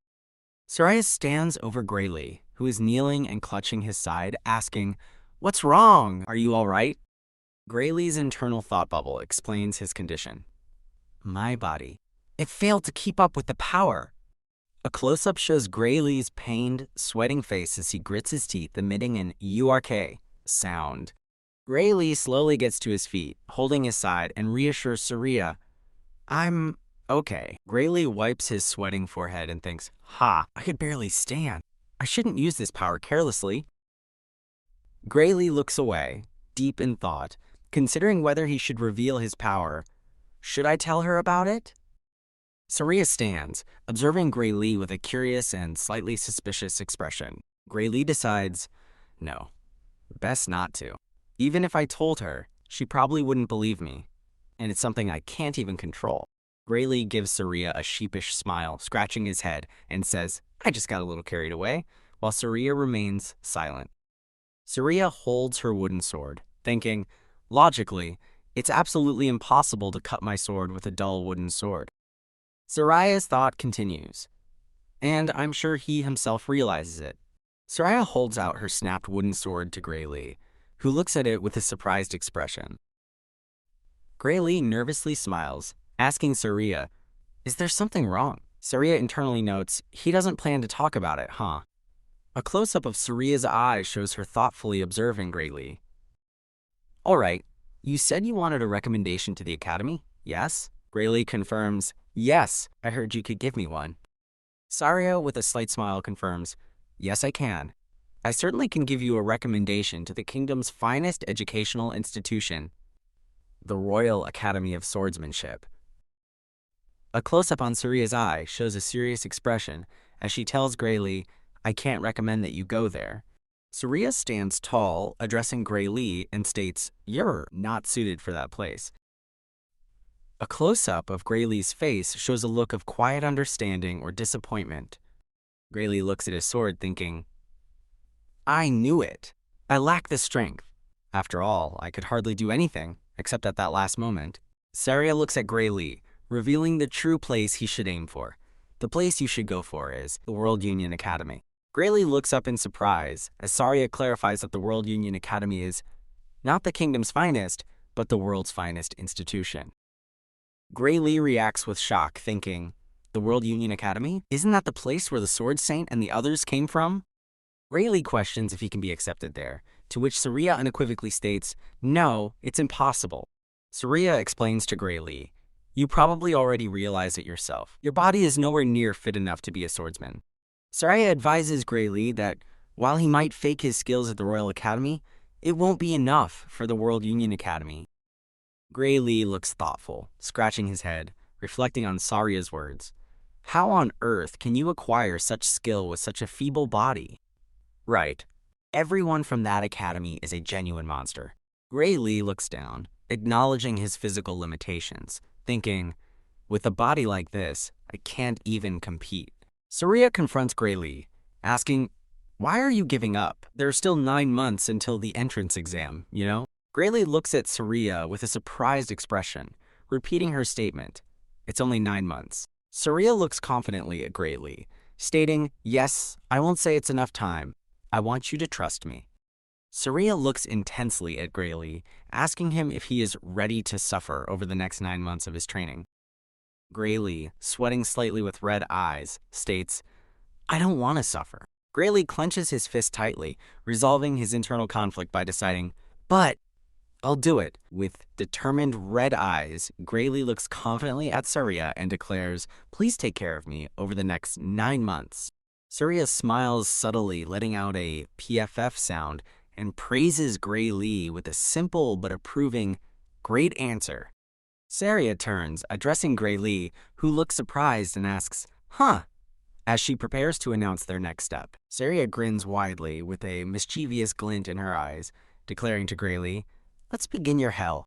Saria stands over Greylee, who is kneeling and clutching his side, asking, what's wrong? Are you all right? Greylee's internal thought bubble explains his condition. My body. It failed to keep up with the power. A close-up shows Greylee's pained, sweating face as he grits his teeth, emitting an URK sound. Greylee slowly gets to his feet, holding his side, and reassures Saria, I'm okay. Greylee wipes his sweating forehead and thinks, ha, I could barely stand. I shouldn't use this power carelessly. Greylee looks away, deep in thought, considering whether he should reveal his power. Should I tell her about it? Saria stands, observing Greylee with a curious and slightly suspicious expression. Greylee decides, no, best not to. Even if I told her, she probably wouldn't believe me, and it's something I can't even control. Greylee gives Saria a sheepish smile, scratching his head, and says, I just got a little carried away, while Saria remains silent. Saria holds her wooden sword, thinking, logically, it's absolutely impossible to cut my sword with a dull wooden sword. Saria's thought continues. and I'm sure he himself realizes it. Soraya holds out her snapped wooden sword to Gray Lee, who looks at it with a surprised expression. Gray Lee nervously smiles, asking Soraya, "Is there something wrong?" Soraya internally notes, "He doesn't plan to talk about it, huh?" A close-up of Soraya's eyes shows her thoughtfully observing Gray Lee. "All right, you said you wanted a recommendation to the Academy, yes?" Gray Lee confirms, "Yes, I heard you could give me one." Soraya, with a slight smile, confirms, "Yes, I can. I certainly can give you a recommendation to the kingdom's finest educational institution, the Royal Academy of Swordsmanship." A close-up on Soraya's eye shows a serious expression as she tells Gray Lee, "I can't recommend that you go there." Soraya stands tall, addressing Gray Lee, and states, "You're not suited for that place." A close-up of Gray Lee's face shows a look of quiet understanding or disappointment. Gray Lee looks at his sword, thinking, "I knew it. I lack the strength. After all, I could hardly do anything, except at that last moment." Soraya looks at Gray Lee, revealing the true place he should aim for. The place you should go for is the World Union Academy. Gray Lee looks up in surprise as Soraya clarifies that the World Union Academy is not the kingdom's finest, but the world's finest institution. Gray Lee reacts with shock, thinking, "The World Union Academy? Isn't that the place where the Sword Saint and the others came from?" Gray Lee questions if he can be accepted there, to which Soraya unequivocally states, "No, it's impossible." Soraya explains to Gray Lee, "You probably already realize it yourself. Your body is nowhere near fit enough to be a swordsman." Soraya advises Gray Lee that while he might fake his skills at the Royal Academy, it won't be enough for the World Union Academy. Gray Lee looks thoughtful, scratching his head, reflecting on Soraya's words. How on earth can you acquire such skill with such a feeble body? Right. Everyone from that academy is a genuine monster. Gray Lee looks down, acknowledging his physical limitations, thinking, with a body like this, I can't even compete. Soraya confronts Gray Lee, asking, "Why are you giving up? There are still 9 months until the entrance exam, you know?" Gray Lee looks at Soraya with a surprised expression, repeating her statement, "It's only 9 months." Soraya looks confidently at Gray Lee, stating, "Yes, I won't say it's enough time. I want you to trust me." Soraya looks intensely at Gray Lee, asking him if he is ready to suffer over the next 9 months of his training. Gray Lee, sweating slightly with red eyes, states, "I don't want to suffer." Gray Lee clenches his fist tightly, resolving his internal conflict by deciding, "But I'll do it." With determined red eyes, Gray Lee looks confidently at Soraya and declares, "Please take care of me over the next 9 months." Soraya smiles subtly, letting out a PFF sound, and praises Gray Lee with a simple but approving, "Great answer." Soraya turns, addressing Gray Lee, who looks surprised and asks, "Huh?" as she prepares to announce their next step. Soraya grins widely with a mischievous glint in her eyes, declaring to Gray Lee, "Let's begin your hell."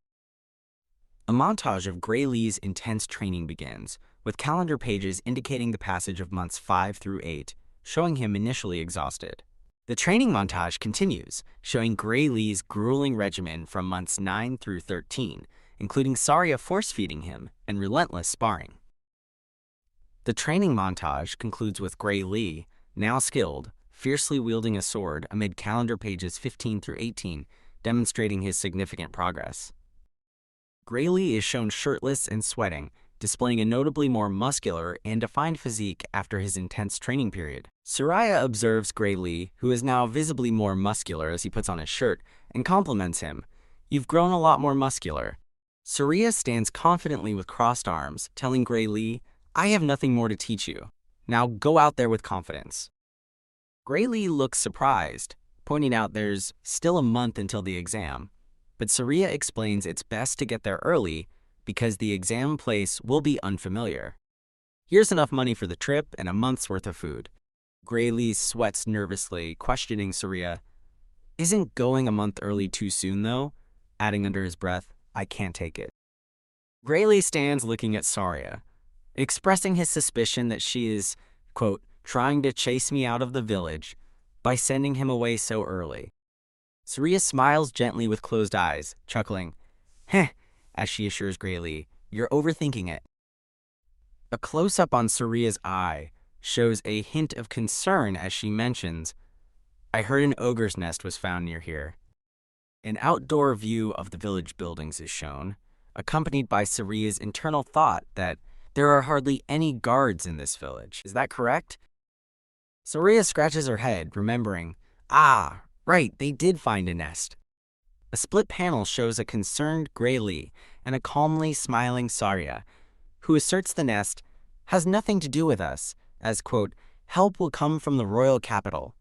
A montage of Gray Lee's intense training begins, with calendar pages indicating the passage of months 5 through 8, showing him initially exhausted. The training montage continues, showing Gray Lee's grueling regimen from months 9 through 13, including Soraya force-feeding him and relentless sparring. The training montage concludes with Gray Lee, now skilled, fiercely wielding a sword amid calendar pages 15 through 18, demonstrating his significant progress. Gray Lee is shown shirtless and sweating, displaying a notably more muscular and defined physique after his intense training period. Soraya observes Gray Lee, who is now visibly more muscular as he puts on his shirt, and compliments him, "You've grown a lot more muscular." Soraya stands confidently with crossed arms, telling Gray Lee, "I have nothing more to teach you. Now go out there with confidence." Gray Lee looks surprised, pointing out there's still a month until the exam, but Soraya explains it's best to get there early because the exam place will be unfamiliar. Here's enough money for the trip and a month's worth of food. Gray Lee sweats nervously, questioning Soraya, "Isn't going a month early too soon, though?" adding under his breath, "I can't take it." Gray Lee stands looking at Soraya, expressing his suspicion that she is, quote, "trying to chase me out of the village by sending him away so early." Soraya smiles gently with closed eyes, chuckling, "Heh," as she assures Gray Lee, "You're overthinking it." A close-up on Soraya's eye shows a hint of concern as she mentions, "I heard an ogre's nest was found near here." An outdoor view of the village buildings is shown, accompanied by Saria's internal thought that there are hardly any guards in this village. Is that correct? Saria scratches her head, remembering, right, they did find a nest. A split panel shows a concerned Graylee and a calmly smiling Saria, who asserts the nest has nothing to do with us, as, quote, help will come from the royal capital.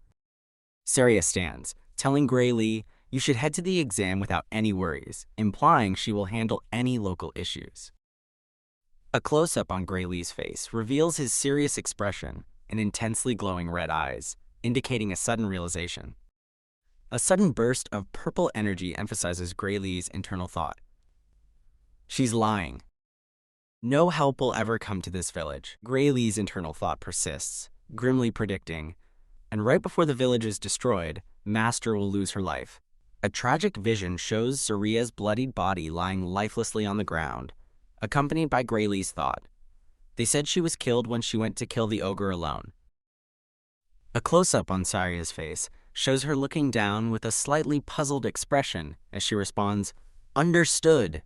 Saria stands, telling Graylee, you should head to the exam without any worries, implying she will handle any local issues. A close-up on Graylee's face reveals his serious expression and intensely glowing red eyes, indicating a sudden realization. A sudden burst of purple energy emphasizes Graylee's internal thought. She's lying. No help will ever come to this village. Graylee's internal thought persists, grimly predicting, and right before the village is destroyed, Master will lose her life. A tragic vision shows Saria's bloodied body lying lifelessly on the ground, accompanied by Graylee's thought. They said she was killed when she went to kill the ogre alone. A close-up on Saria's face shows her looking down with a slightly puzzled expression as she responds, understood.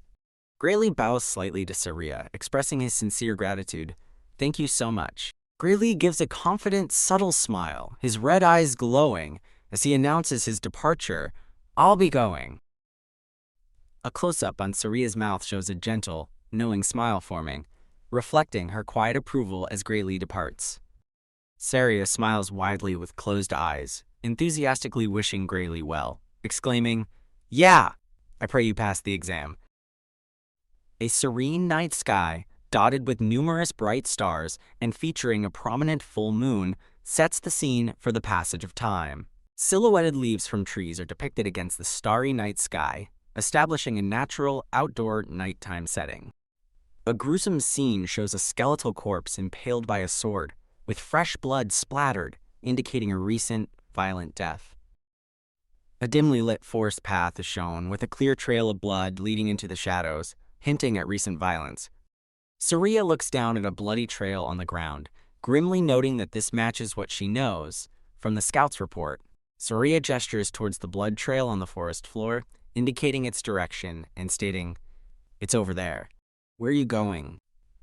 Graylee bows slightly to Saria, expressing his sincere gratitude. Thank you so much. Graylee gives a confident, subtle smile, his red eyes glowing as he announces his departure. I'll be going. A close-up on Saria's mouth shows a gentle, knowing smile forming, reflecting her quiet approval as Graylee departs. Saria smiles widely with closed eyes, enthusiastically wishing Graylee well, exclaiming, yeah, I pray you pass the exam. A serene night sky, dotted with numerous bright stars and featuring a prominent full moon, sets the scene for the passage of time. Silhouetted leaves from trees are depicted against the starry night sky, establishing a natural, outdoor nighttime setting. A gruesome scene shows a skeletal corpse impaled by a sword, with fresh blood splattered, indicating a recent, violent death. A dimly lit forest path is shown, with a clear trail of blood leading into the shadows, hinting at recent violence. Saria looks down at a bloody trail on the ground, grimly noting that this matches what she knows from the scout's report. Saria gestures towards the blood trail on the forest floor, indicating its direction and stating, it's over there. Where are you going?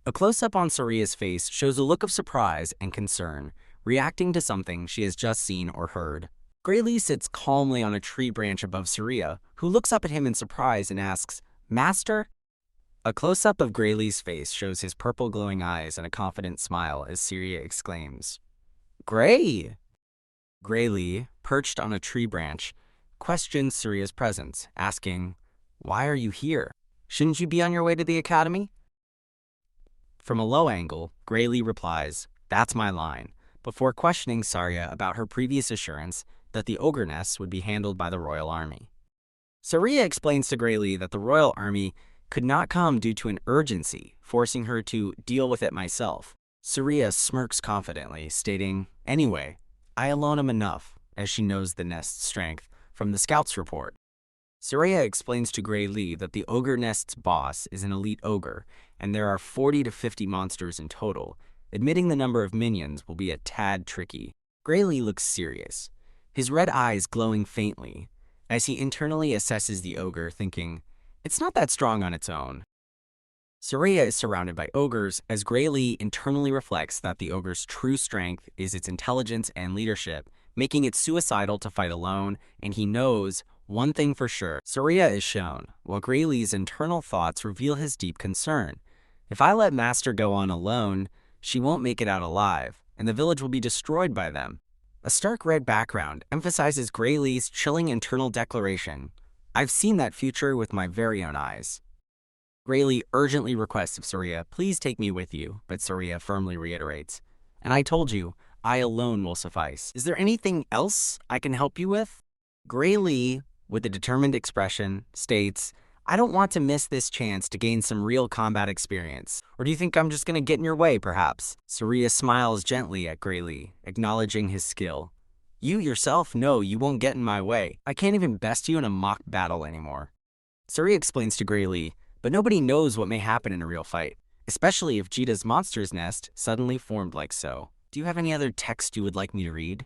A close-up on Saria's face shows a look of surprise and concern, reacting to something she has just seen or heard. Graylee sits calmly on a tree branch above Saria, who looks up at him in surprise and asks, Master? A close-up of Graylee's face shows his purple glowing eyes and a confident smile as Saria exclaims, Gray! Graylee, perched on a tree branch, questions Saria's presence, asking, why are you here? Shouldn't you be on your way to the academy? From a low angle, Graylee replies, that's my line, before questioning Saria about her previous assurance that the ogre nests would be handled by the royal army. Saria explains to Graylee that the royal army could not come due to an urgency, forcing her to deal with it myself. Saria smirks confidently, stating, anyway, I alone am enough, as she knows the nest's strength from the scout's report. Saria explains to Graylee that the ogre nest's boss is an elite ogre, and there are 40 to 50 monsters in total. Admitting the number of minions will be a tad tricky. Graylee looks serious, his red eyes glowing faintly, as he internally assesses the ogre, thinking, it's not that strong on its own. Saria is surrounded by ogres, as Graylee internally reflects that the ogre's true strength is its intelligence and leadership, making it suicidal to fight alone, and he knows one thing for sure. Saria is shown, while Graylee's internal thoughts reveal his deep concern. If I let Master go on alone, she won't make it out alive, and the village will be destroyed by them. A stark red background emphasizes Graylee's chilling internal declaration, I've seen that future with my very own eyes. Graylee urgently requests of Saria, please take me with you, but Saria firmly reiterates, and I told you, I alone will suffice. Is there anything else I can help you with? Graylee, with a determined expression, states, I don't want to miss this chance to gain some real combat experience. Or do you think I'm just going to get in your way, perhaps? Saria smiles gently at Graylee, acknowledging his skill. You yourself know you won't get in my way. I can't even best you in a mock battle anymore. Saria explains to Graylee, but nobody knows what may happen in a real fight, especially if Jita's monster's nest suddenly formed like so. Do you have any other text you would like me to read?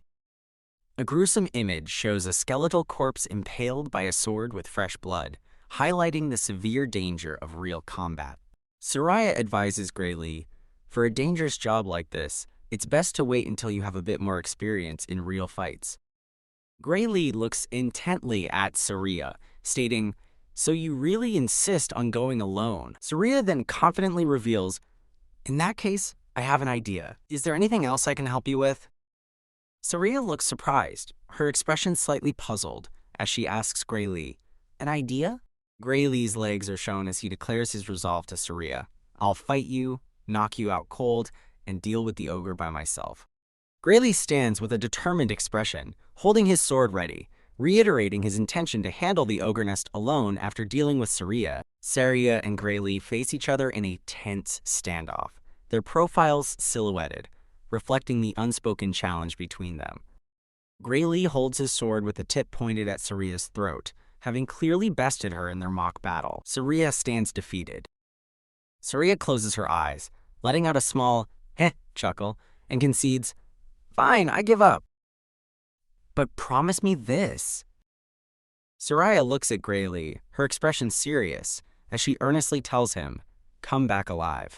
A gruesome image shows a skeletal corpse impaled by a sword with fresh blood, highlighting the severe danger of real combat. Soraya advises Graylee, for a dangerous job like this, it's best to wait until you have a bit more experience in real fights. Graylee looks intently at Soraya, stating, "So you really insist on going alone?" Soraya then confidently reveals, "In that case, I have an idea. Is there anything else I can help you with?" Soraya looks surprised, her expression slightly puzzled, as she asks Graylee, "An idea?" Graylee's legs are shown as he declares his resolve to Soraya. "I'll fight you, knock you out cold, and deal with the ogre by myself." Graylee stands with a determined expression, holding his sword ready, reiterating his intention to handle the ogre nest alone after dealing with Soraya. Soraya and Graylee face each other in a tense standoff, their profiles silhouetted, reflecting the unspoken challenge between them. Graylee holds his sword with the tip pointed at Soraya's throat, having clearly bested her in their mock battle. Soraya stands defeated. Soraya closes her eyes, letting out a small heh chuckle, and concedes, "Fine, I give up. But promise me this." Soraya looks at Graylee, her expression serious, as she earnestly tells him, "Come back alive."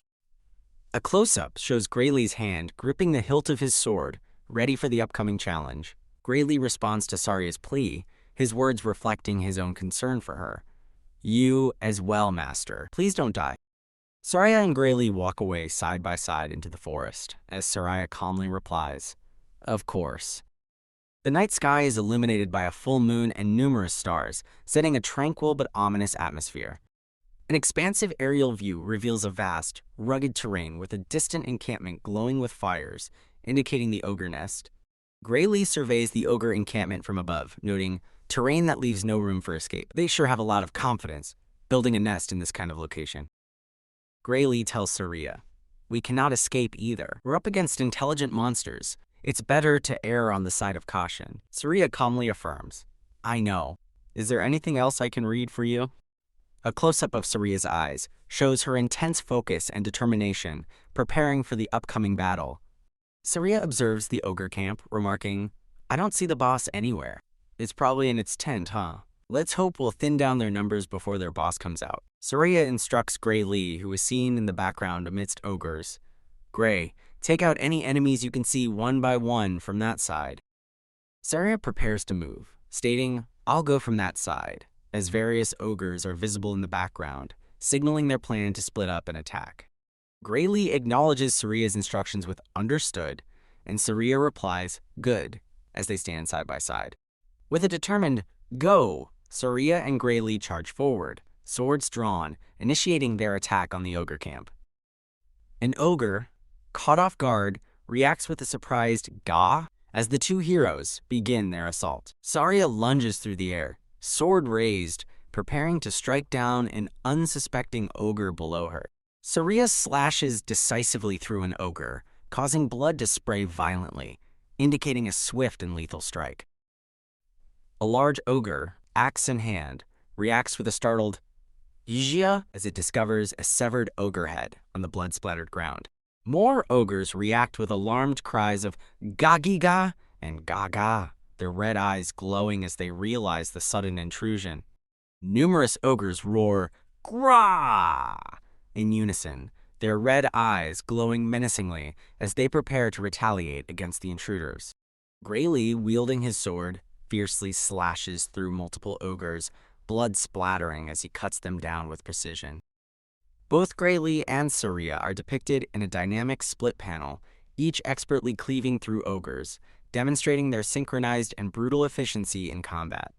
A close-up shows Graylee's hand gripping the hilt of his sword, ready for the upcoming challenge. Graylee responds to Soraya's plea, his words reflecting his own concern for her. "You as well, master. Please don't die." Soraya and Graylee walk away side by side into the forest, as Soraya calmly replies, "Of course." The night sky is illuminated by a full moon and numerous stars, setting a tranquil but ominous atmosphere. An expansive aerial view reveals a vast, rugged terrain with a distant encampment glowing with fires, indicating the ogre nest. Graylee surveys the ogre encampment from above, noting, "Terrain that leaves no room for escape." They sure have a lot of confidence, building a nest in this kind of location. Graylee tells Soraya, "We cannot escape either. We're up against intelligent monsters. It's better to err on the side of caution." Soraya calmly affirms, "I know. Is there anything else I can read for you?" A close-up of Soraya's eyes shows her intense focus and determination, preparing for the upcoming battle. Soraya observes the ogre camp, remarking, "I don't see the boss anywhere. It's probably in its tent, huh? Let's hope we'll thin down their numbers before their boss comes out." Soraya instructs Graylee, who is seen in the background amidst ogres. "Gray, take out any enemies you can see one by one from that side." Soraya prepares to move, stating, "I'll go from that side," as various ogres are visible in the background, signaling their plan to split up and attack. Graylee acknowledges Soraya's instructions with "understood," and Soraya replies, "Good," as they stand side by side. With a determined "Go!" Soraya and Graylee charge forward, swords drawn, initiating their attack on the ogre camp. An ogre, caught off guard, reacts with a surprised "Gah" as the two heroes begin their assault. Soraya lunges through the air, sword raised, preparing to strike down an unsuspecting ogre below her. Soraya slashes decisively through an ogre, causing blood to spray violently, indicating a swift and lethal strike. A large ogre, axe in hand, reacts with a startled "Yjia" as it discovers a severed ogre head on the blood-splattered ground. More ogres react with alarmed cries of "Gagiga" and "Gaga," their red eyes glowing as they realize the sudden intrusion. Numerous ogres roar "Grah!" in unison, their red eyes glowing menacingly as they prepare to retaliate against the intruders. Graylee, wielding his sword, fiercely slashes through multiple ogres, blood splattering as he cuts them down with precision. Both Graylee and Soraya are depicted in a dynamic split panel, each expertly cleaving through ogres, demonstrating their synchronized and brutal efficiency in combat.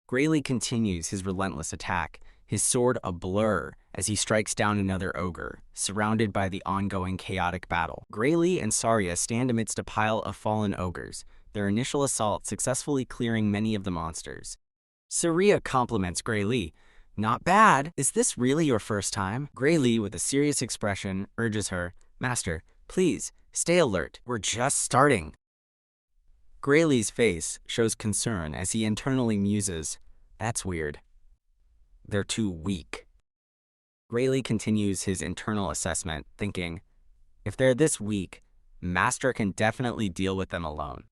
Graylee continues his relentless attack, his sword a blur as he strikes down another ogre, surrounded by the ongoing chaotic battle. Graylee and Soraya stand amidst a pile of fallen ogres, their initial assault successfully clearing many of the monsters. Soraya compliments Graylee. "Not bad. Is this really your first time?" Graylee, with a serious expression, urges her, "Master, please, stay alert. We're just starting." Graylee's face shows concern as he internally muses, "That's weird. They're too weak." Graylee continues his internal assessment, thinking, "If they're this weak, Master can definitely deal with them alone.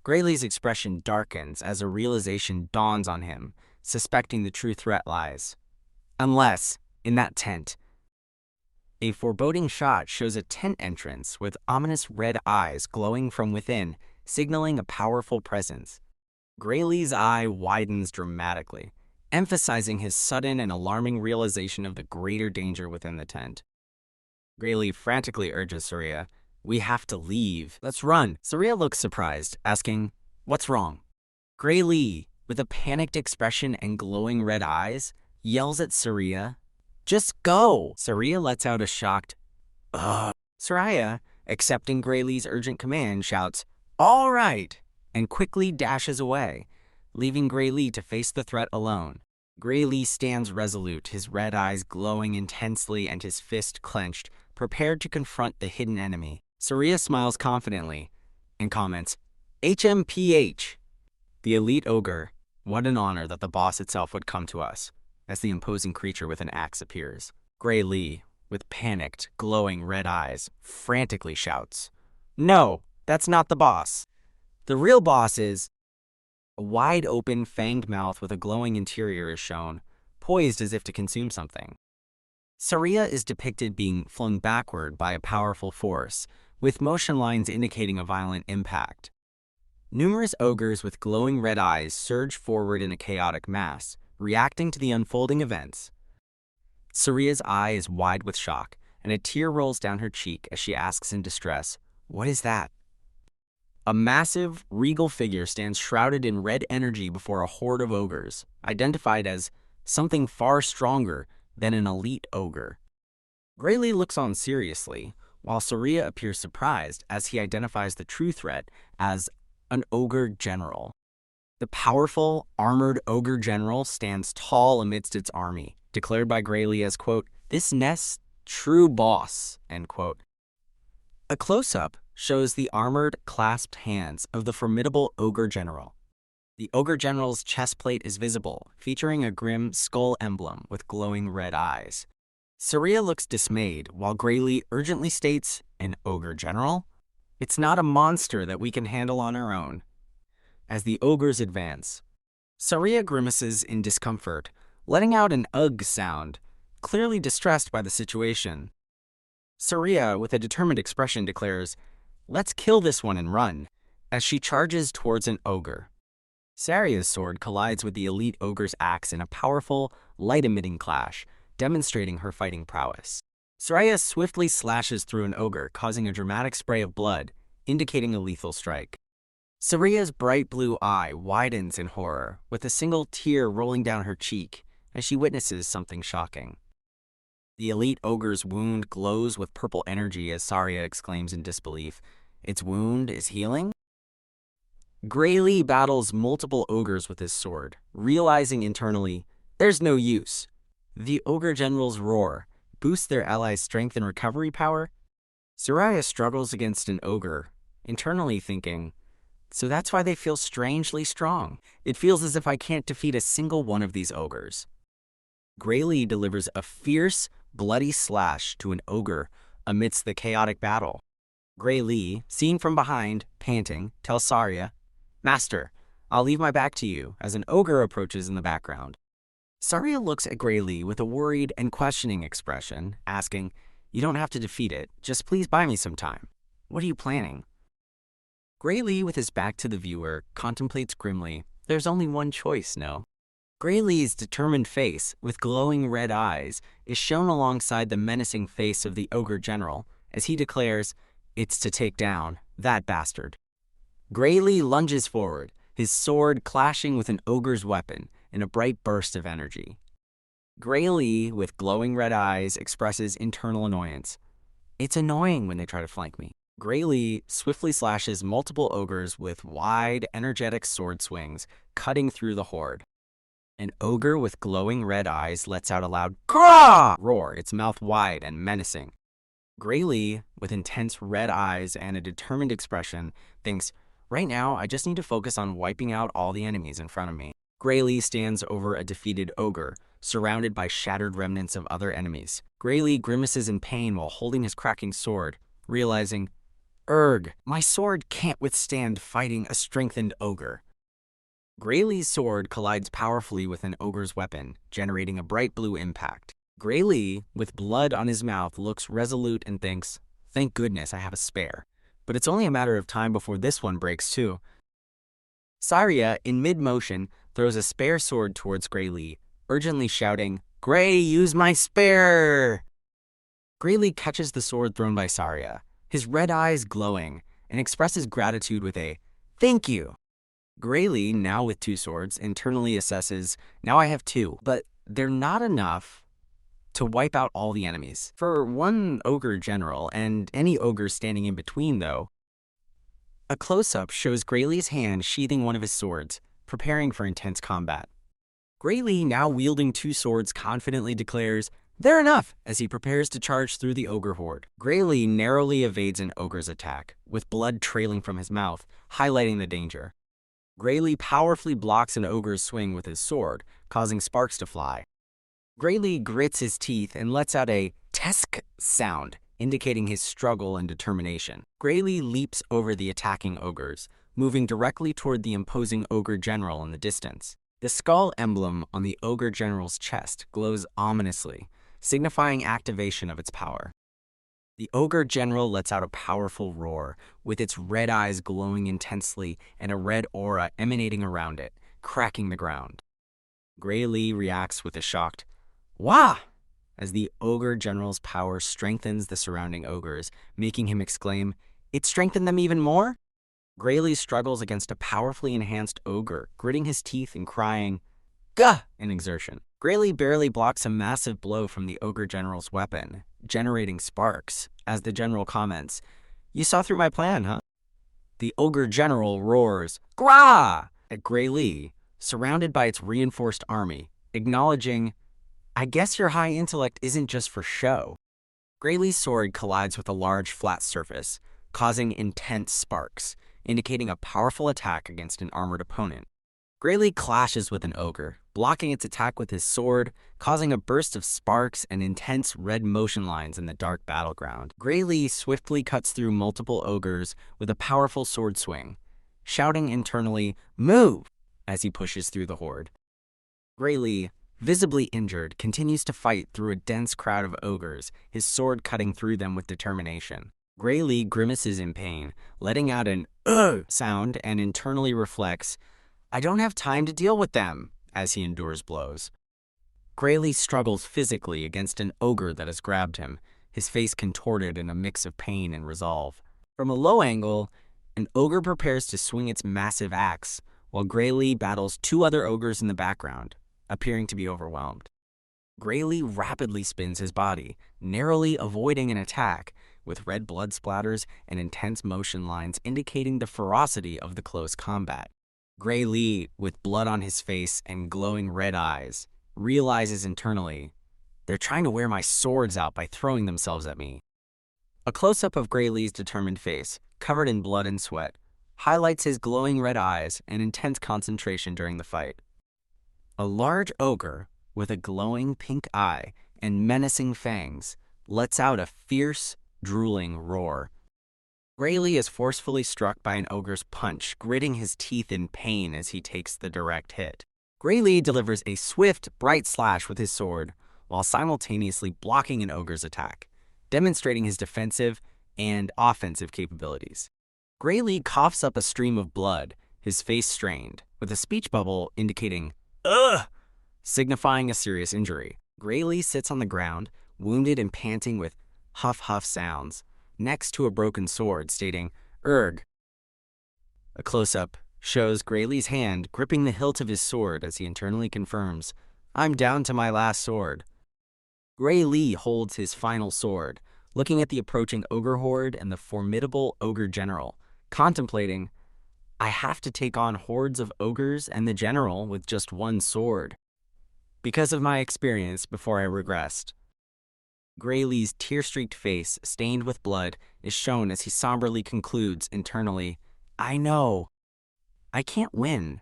Graylee's expression darkens as a realization dawns on him, suspecting the true threat lies. Unless, in that tent. A foreboding shot shows a tent entrance with ominous red eyes glowing from within, signaling a powerful presence. Graylee's eye widens dramatically, emphasizing his sudden and alarming realization of the greater danger within the tent. Graylee frantically urges Surya, "We have to leave. Let's run." Surya looks surprised, asking, "What's wrong?" Graylee, with a panicked expression and glowing red eyes, yells at Surya, "Just go!" Surya lets out a shocked, "Ugh." Surya, accepting Graylee's urgent command, shouts, "All right!" and quickly dashes away, leaving Graylee to face the threat alone. Graylee stands resolute, his red eyes glowing intensely and his fist clenched, prepared to confront the hidden enemy. Surya smiles confidently and comments, "HMPH." The elite ogre, what an honor that the boss itself would come to us, as the imposing creature with an axe appears. Graylee, with panicked, glowing red eyes, frantically shouts, "No, that's not the boss. The real boss is..." A wide-open, fanged mouth with a glowing interior is shown, poised as if to consume something. Surya is depicted being flung backward by a powerful force, with motion lines indicating a violent impact. Numerous ogres with glowing red eyes surge forward in a chaotic mass, reacting to the unfolding events. Surya's eye is wide with shock, and a tear rolls down her cheek as she asks in distress, "What is that?" A massive, regal figure stands shrouded in red energy before a horde of ogres, identified as something far stronger than an elite ogre. Graylee looks on seriously, while Surya appears surprised as he identifies the true threat as an ogre general. The powerful, armored ogre general stands tall amidst its army, declared by Graylee as, quote, "This nest's true boss," end quote. A close-up shows the armored, clasped hands of the formidable ogre general. The ogre general's chest plate is visible, featuring a grim skull emblem with glowing red eyes. Surya looks dismayed, while Graylee urgently states, "An ogre general? It's not a monster that we can handle on our own." As the ogres advance, Surya grimaces in discomfort, letting out an ugh sound, clearly distressed by the situation. Surya, with a determined expression, declares, "Let's kill this one and run," as she charges towards an ogre. Sarya's sword collides with the elite ogre's axe in a powerful, light-emitting clash, demonstrating her fighting prowess. Surya swiftly slashes through an ogre, causing a dramatic spray of blood, indicating a lethal strike. Surya's bright blue eye widens in horror, with a single tear rolling down her cheek as she witnesses something shocking. The elite ogre's wound glows with purple energy as Surya exclaims in disbelief, "Its wound is healing?" Graylee battles multiple ogres with his sword, realizing internally, there's no use. The ogre generals roar, boost their allies' strength and recovery power. Surya struggles against an ogre, internally thinking, so that's why they feel strangely strong. It feels as if I can't defeat a single one of these ogres. Graylee delivers a fierce, bloody slash to an ogre amidst the chaotic battle. Graylee, seen from behind, panting, tells Surya, "Master, I'll leave my back to you," as an ogre approaches in the background. Surya looks at Graylee with a worried and questioning expression, asking, "You don't have to defeat it, just please buy me some time. What are you planning?" Graylee, with his back to the viewer, contemplates grimly, "There's only one choice, no?" Graylee's determined face, with glowing red eyes, is shown alongside the menacing face of the ogre general, as he declares, "It's to take down that bastard." Graylee lunges forward, his sword clashing with an ogre's weapon in a bright burst of energy. Graylee, with glowing red eyes, expresses internal annoyance. "It's annoying when they try to flank me." Graylee swiftly slashes multiple ogres with wide, energetic sword swings, cutting through the horde. An ogre with glowing red eyes lets out a loud "Grah!" roar, its mouth wide and menacing. Graylee, with intense red eyes and a determined expression, thinks, "Right now, I just need to focus on wiping out all the enemies in front of me." Graylee stands over a defeated ogre, surrounded by shattered remnants of other enemies. Graylee grimaces in pain while holding his cracking sword, realizing, Urgh, my sword can't withstand fighting a strengthened ogre. Greylee's sword collides powerfully with an ogre's weapon, generating a bright blue impact. Greylee, with blood on his mouth, looks resolute and thinks, "Thank goodness I have a spare." But it's only a matter of time before this one breaks too. Saria, in mid-motion, throws a spare sword towards Greylee, urgently shouting, "Grey, use my spare!" Greylee catches the sword thrown by Saria, his red eyes glowing, and expresses gratitude with a "Thank you." Greylee, now with two swords, internally assesses, "Now I have two, but they're not enough to wipe out all the enemies. For one ogre general, and any ogre standing in between though." A close-up shows Greylee's hand sheathing one of his swords, preparing for intense combat. Greylee, now wielding two swords, confidently declares, "They're enough," as he prepares to charge through the ogre horde. Greylee narrowly evades an ogre's attack, with blood trailing from his mouth, highlighting the danger. Greylee powerfully blocks an ogre's swing with his sword, causing sparks to fly. Greylee grits his teeth and lets out a tesk sound, indicating his struggle and determination. Greylee leaps over the attacking ogres, moving directly toward the imposing ogre general in the distance. The skull emblem on the ogre general's chest glows ominously, signifying activation of its power. The ogre general lets out a powerful roar, with its red eyes glowing intensely and a red aura emanating around it, cracking the ground. Greylee reacts with a shocked, "Wah!" as the ogre general's power strengthens the surrounding ogres, making him exclaim, "It strengthened them even more?" Greylee struggles against a powerfully enhanced ogre, gritting his teeth and crying, "Gah!" in exertion. Greylee barely blocks a massive blow from the ogre general's weapon, generating sparks, as the general comments, "You saw through my plan, huh?" The ogre general roars, "Grah!" at Greylee, surrounded by its reinforced army, acknowledging, "I guess your high intellect isn't just for show." Greylee's sword collides with a large flat surface, causing intense sparks, indicating a powerful attack against an armored opponent. Greylee clashes with an ogre, blocking its attack with his sword, causing a burst of sparks and intense red motion lines in the dark battleground. Greylee swiftly cuts through multiple ogres with a powerful sword swing, shouting internally, "Move!" as he pushes through the horde. Greylee, visibly injured, continues to fight through a dense crowd of ogres, his sword cutting through them with determination. Greylee grimaces in pain, letting out an "ugh" sound and internally reflects, "I don't have time to deal with them," as he endures blows. Greylee struggles physically against an ogre that has grabbed him, his face contorted in a mix of pain and resolve. From a low angle, an ogre prepares to swing its massive axe, while Greylee battles two other ogres in the background, appearing to be overwhelmed. Greylee rapidly spins his body, narrowly avoiding an attack, with red blood splatters and intense motion lines indicating the ferocity of the close combat. Greylee, with blood on his face and glowing red eyes, realizes internally, "They're trying to wear my swords out by throwing themselves at me." A close-up of Greylee's determined face, covered in blood and sweat, highlights his glowing red eyes and intense concentration during the fight. A large ogre, with a glowing pink eye and menacing fangs, lets out a fierce, drooling roar. Greylee is forcefully struck by an ogre's punch, gritting his teeth in pain as he takes the direct hit. Greylee delivers a swift, bright slash with his sword, while simultaneously blocking an ogre's attack, demonstrating his defensive and offensive capabilities. Greylee coughs up a stream of blood, his face strained, with a speech bubble indicating, "Ugh!" signifying a serious injury. Greylee sits on the ground, wounded and panting with huff-huff sounds, next to a broken sword, stating, "Urgh." A close-up shows Greylee's hand gripping the hilt of his sword as he internally confirms, "I'm down to my last sword." Greylee holds his final sword, looking at the approaching ogre horde and the formidable ogre general, contemplating, "I have to take on hordes of ogres and the general with just one sword." Because of my experience before I regressed. Greylee's tear-streaked face, stained with blood, is shown as he somberly concludes internally, "I know. I can't win."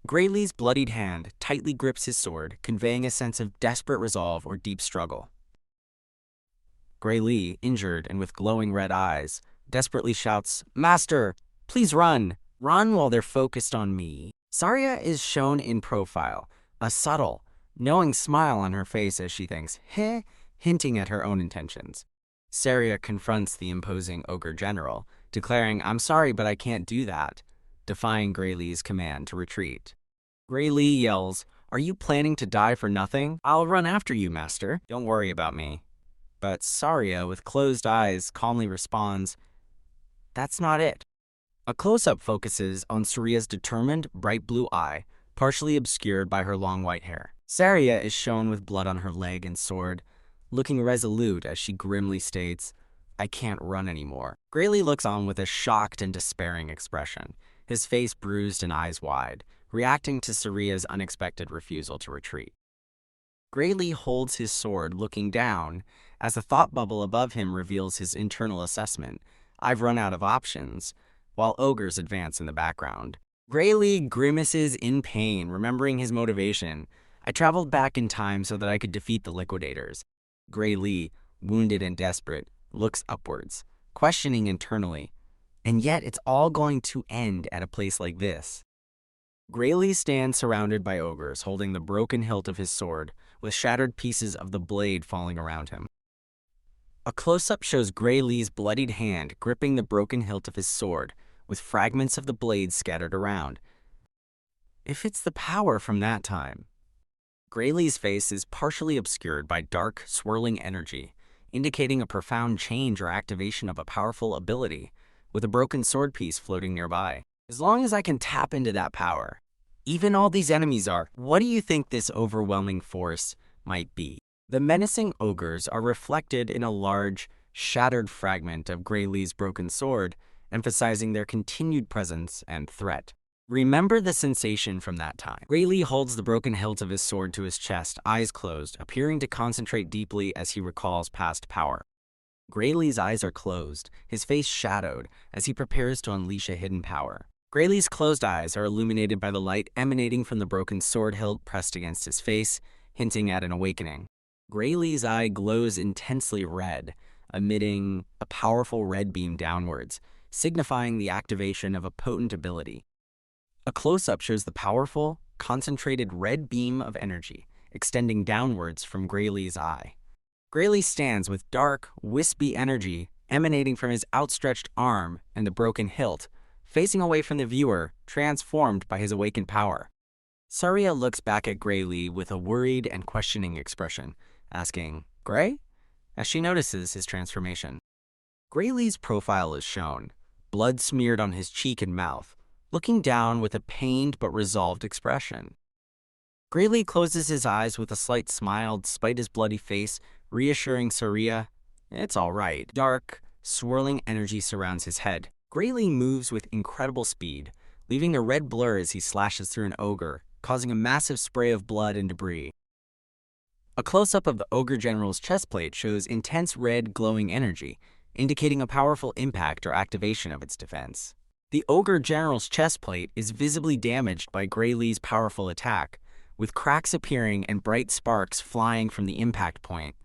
Greylee's bloodied hand tightly grips his sword, conveying a sense of desperate resolve or deep struggle. Greylee, injured and with glowing red eyes, desperately shouts, "Master, please run! Run while they're focused on me." Saria is shown in profile, a subtle, knowing smile on her face as she thinks, heh, hinting at her own intentions. Saria confronts the imposing ogre general, declaring, "I'm sorry, but I can't do that," defying Greylee's command to retreat. Greylee yells, "Are you planning to die for nothing? I'll run after you, master. Don't worry about me." But Saria, with closed eyes, calmly responds, "That's not it." A close-up focuses on Saria's determined, bright blue eye, partially obscured by her long white hair. Saria is shown with blood on her leg and sword, looking resolute as she grimly states, "I can't run anymore." Greylee looks on with a shocked and despairing expression, his face bruised and eyes wide, reacting to Saria's unexpected refusal to retreat. Greylee holds his sword, looking down, as a thought bubble above him reveals his internal assessment, "I've run out of options," while ogres advance in the background. Greylee grimaces in pain, remembering his motivation. "I traveled back in time so that I could defeat the Liquidators." Greylee, wounded and desperate, looks upwards, questioning internally. And yet it's all going to end at a place like this. Greylee stands surrounded by ogres, holding the broken hilt of his sword, with shattered pieces of the blade falling around him. A close-up shows Greylee's bloodied hand gripping the broken hilt of his sword, with fragments of the blade scattered around. If it's the power from that time. Greylee's face is partially obscured by dark, swirling energy, indicating a profound change or activation of a powerful ability, with a broken sword piece floating nearby. As long as I can tap into that power, even all these enemies are. What do you think this overwhelming force might be? The menacing ogres are reflected in a large, shattered fragment of Greylee's broken sword, emphasizing their continued presence and threat. Remember the sensation from that time. Greylee holds the broken hilt of his sword to his chest, eyes closed, appearing to concentrate deeply as he recalls past power. Greylee's eyes are closed, his face shadowed, as he prepares to unleash a hidden power. Greylee's closed eyes are illuminated by the light emanating from the broken sword hilt pressed against his face, hinting at an awakening. Greylee's eye glows intensely red, emitting a powerful red beam downwards, signifying the activation of a potent ability. A close-up shows the powerful, concentrated red beam of energy extending downwards from Greylee's eye. Greylee stands with dark, wispy energy emanating from his outstretched arm and the broken hilt, facing away from the viewer, transformed by his awakened power. Saria looks back at Greylee with a worried and questioning expression, asking, "Grey?" as she notices his transformation. Greylee's profile is shown, blood smeared on his cheek and mouth, looking down with a pained but resolved expression. Greylee closes his eyes with a slight smile despite his bloody face, reassuring Saria, "It's all right." Dark, swirling energy surrounds his head. Greylee moves with incredible speed, leaving a red blur as he slashes through an ogre, causing a massive spray of blood and debris. A close-up of the ogre general's chest plate shows intense red glowing energy, indicating a powerful impact or activation of its defense. The ogre general's chest plate is visibly damaged by Greylee's powerful attack, with cracks appearing and bright sparks flying from the impact point.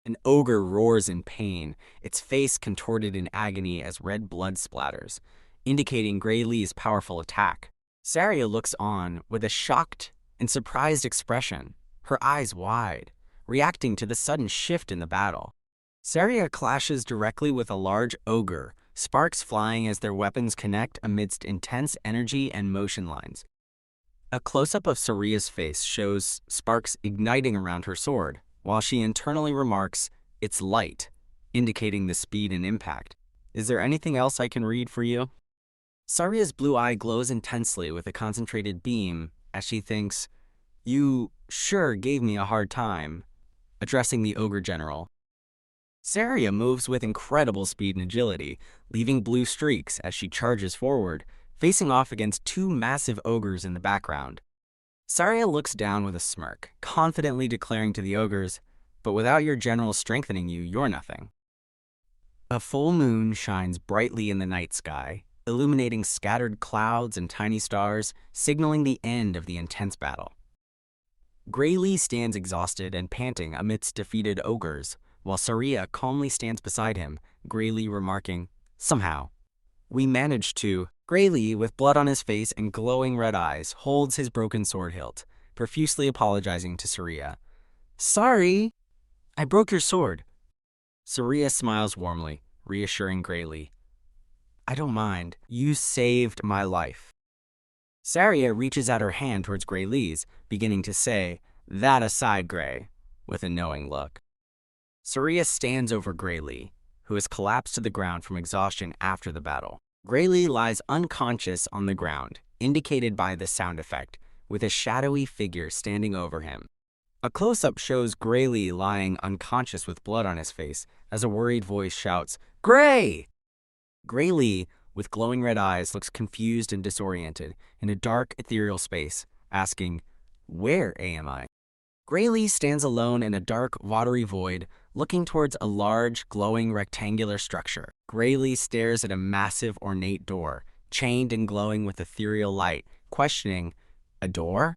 An ogre roars in pain, its face contorted in agony as red blood splatters, indicating Greylee's powerful attack. Saria looks on with a shocked and surprised expression, her eyes wide, reacting to the sudden shift in the battle. Saria clashes directly with a large ogre, sparks flying as their weapons connect amidst intense energy and motion lines. A close-up of Saria's face shows sparks igniting around her sword, while she internally remarks, "It's light," indicating the speed and impact. "Is there anything else I can read for you?" Saria's blue eye glows intensely with a concentrated beam as she thinks, "You sure gave me a hard time," addressing the ogre general. Saria moves with incredible speed and agility, leaving blue streaks as she charges forward, facing off against two massive ogres in the background. Saria looks down with a smirk, confidently declaring to the ogres, "But without your general strengthening you, you're nothing." A full moon shines brightly in the night sky, illuminating scattered clouds and tiny stars, signaling the end of the intense battle. Greylee stands exhausted and panting amidst defeated ogres, while Saria calmly stands beside him, Greylee remarking, Somehow, we managed to. Gray Lee, with blood on his face and glowing red eyes, holds his broken sword hilt, profusely apologizing to Saria. Sorry, I broke your sword. Saria smiles warmly, reassuring Gray Lee. I don't mind. You saved my life. Saria reaches out her hand towards Gray Lee's, beginning to say, That aside, Gray, with a knowing look. Saria stands over Gray Lee, who has collapsed to the ground from exhaustion after the battle. Gray Lee lies unconscious on the ground, indicated by the sound effect, with a shadowy figure standing over him. A close-up shows Gray Lee lying unconscious with blood on his face as a worried voice shouts, Gray! Gray Lee, with glowing red eyes, looks confused and disoriented in a dark, ethereal space, asking, Where am I? Gray Lee stands alone in a dark, watery void, looking towards a large, glowing rectangular structure. Gray Lee stares at a massive, ornate door, chained and glowing with ethereal light, questioning, A door?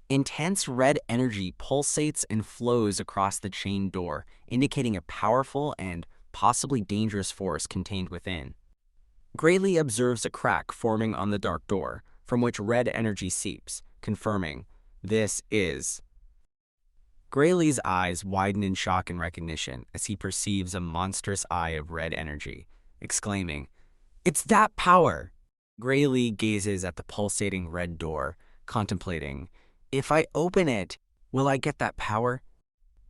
Intense red energy pulsates and flows across the chained door, indicating a powerful and possibly dangerous force contained within. Gray Lee observes a crack forming on the dark door, from which red energy seeps, confirming, This is. Gray Lee's eyes widen in shock and recognition as he perceives a monstrous eye of red energy, exclaiming, It's that power! Gray Lee gazes at the pulsating red door, contemplating, If I open it, will I get that power?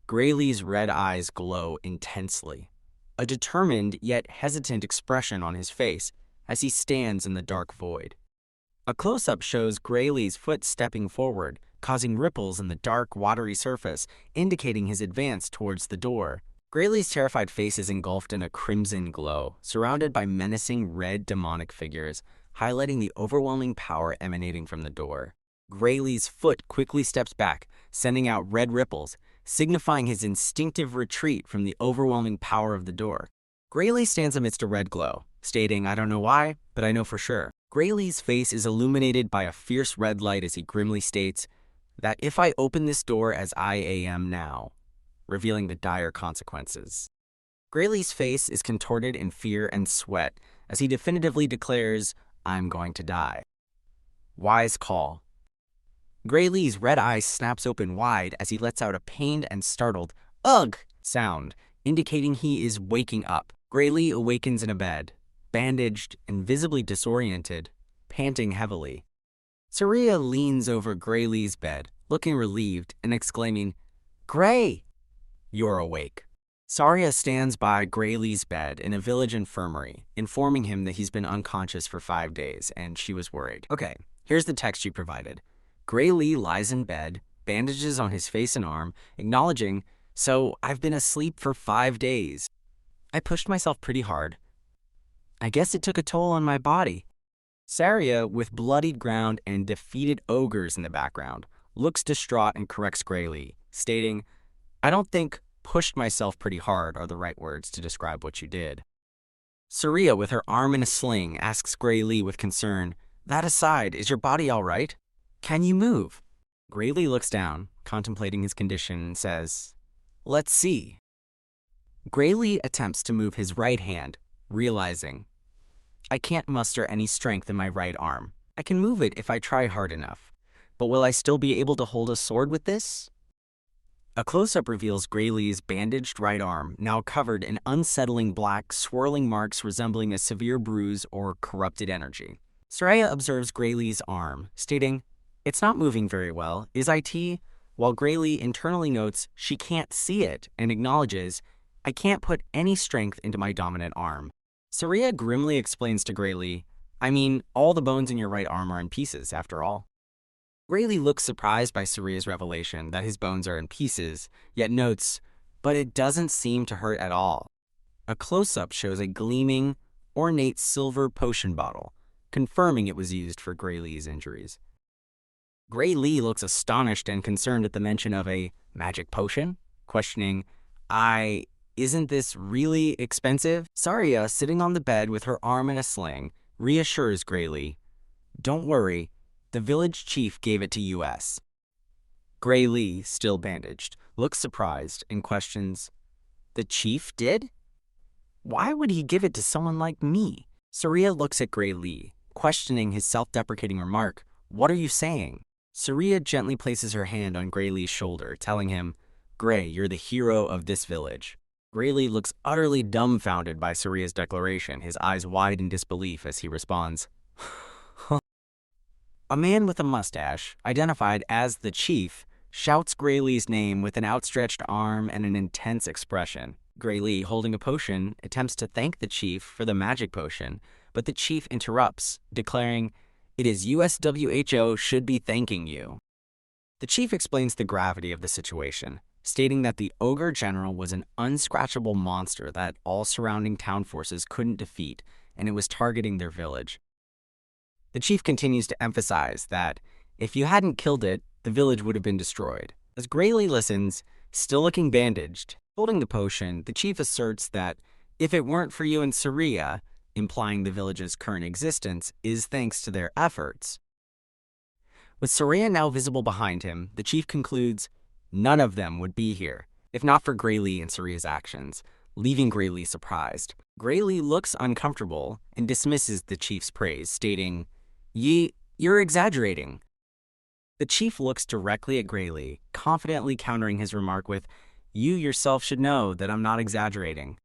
Gray Lee's red eyes glow intensely, a determined yet hesitant expression on his face as he stands in the dark void. A close-up shows Gray Lee's foot stepping forward, causing ripples in the dark, watery surface, indicating his advance towards the door. Gray Lee's terrified face is engulfed in a crimson glow, surrounded by menacing red demonic figures, highlighting the overwhelming power emanating from the door. Gray Lee's foot quickly steps back, sending out red ripples, signifying his instinctive retreat from the overwhelming power of the door. Gray Lee stands amidst a red glow, stating, I don't know why, but I know for sure. Gray Lee's face is illuminated by a fierce red light as he grimly states, that if I open this door as I am now, revealing the dire consequences. Gray Lee's face is contorted in fear and sweat as he definitively declares, I'm going to die. Wise call. Gray Lee's red eyes snaps open wide as he lets out a pained and startled, ugh sound, indicating he is waking up. Gray Lee awakens in a bed, bandaged and visibly disoriented, panting heavily. Saria leans over Gray Lee's bed, looking relieved and exclaiming, Gray! You're awake. Saria stands by Gray Lee's bed in a village infirmary, informing him that he's been unconscious for 5 days, and she was worried. Okay, here's the text she provided. Gray Lee lies in bed, bandages on his face and arm, acknowledging, So I've been asleep for 5 days. I pushed myself pretty hard. I guess it took a toll on my body. Saria, with bloodied ground and defeated ogres in the background, looks distraught and corrects Gray Lee, stating, I don't think pushed myself pretty hard are the right words to describe what you did. Saria, with her arm in a sling, asks Gray Lee with concern, That aside, is your body all right? Can you move? Gray Lee looks down, contemplating his condition, and says, Let's see. Gray Lee attempts to move his right hand, realizing, I can't muster any strength in my right arm. I can move it if I try hard enough, but will I still be able to hold a sword with this? A close-up reveals Gray Lee's bandaged right arm, now covered in unsettling black, swirling marks resembling a severe bruise or corrupted energy. Saria observes Gray Lee's arm, stating, It's not moving very well, is it? While Gray Lee internally notes she can't see it and acknowledges, I can't put any strength into my dominant arm. Saria grimly explains to Gray Lee, I mean, all the bones in your right arm are in pieces, after all. Gray Lee looks surprised by Saria's revelation that his bones are in pieces, yet notes, but it doesn't seem to hurt at all. A close-up shows a gleaming, ornate silver potion bottle, confirming it was used for Gray Lee's injuries. Gray Lee looks astonished and concerned at the mention of a magic potion, questioning, Isn't this really expensive? Saria, sitting on the bed with her arm in a sling, reassures Gray Lee, Don't worry, the village chief gave it to US. Gray Lee, still bandaged, looks surprised and questions, The chief did? Why would he give it to someone like me? Surya looks at Gray Lee, questioning his self-deprecating remark. What are you saying? Surya gently places her hand on Gray Lee's shoulder, telling him, Gray, you're the hero of this village. Gray Lee looks utterly dumbfounded by Surya's declaration, his eyes wide in disbelief as he responds, A man with a mustache, identified as the chief, shouts Gray Lee's name with an outstretched arm and an intense expression. Gray Lee, holding a potion, attempts to thank the chief for the magic potion, but the chief interrupts, declaring, It is USWHO should be thanking you. The chief explains the gravity of the situation, stating that the ogre general was an unscratchable monster that all surrounding town forces couldn't defeat, and it was targeting their village. The chief continues to emphasize that if you hadn't killed it, the village would have been destroyed. As Gray Lee listens, still looking bandaged, holding the potion, the chief asserts that if it weren't for you and Surya, implying the village's current existence, is thanks to their efforts. With Surya now visible behind him, the chief concludes, none of them would be here, if not for Gray Lee and Surya's actions, leaving Gray Lee surprised. Gray Lee looks uncomfortable and dismisses the chief's praise, stating, You're exaggerating. The chief looks directly at Gray Lee, confidently countering his remark with, You yourself should know that I'm not exaggerating.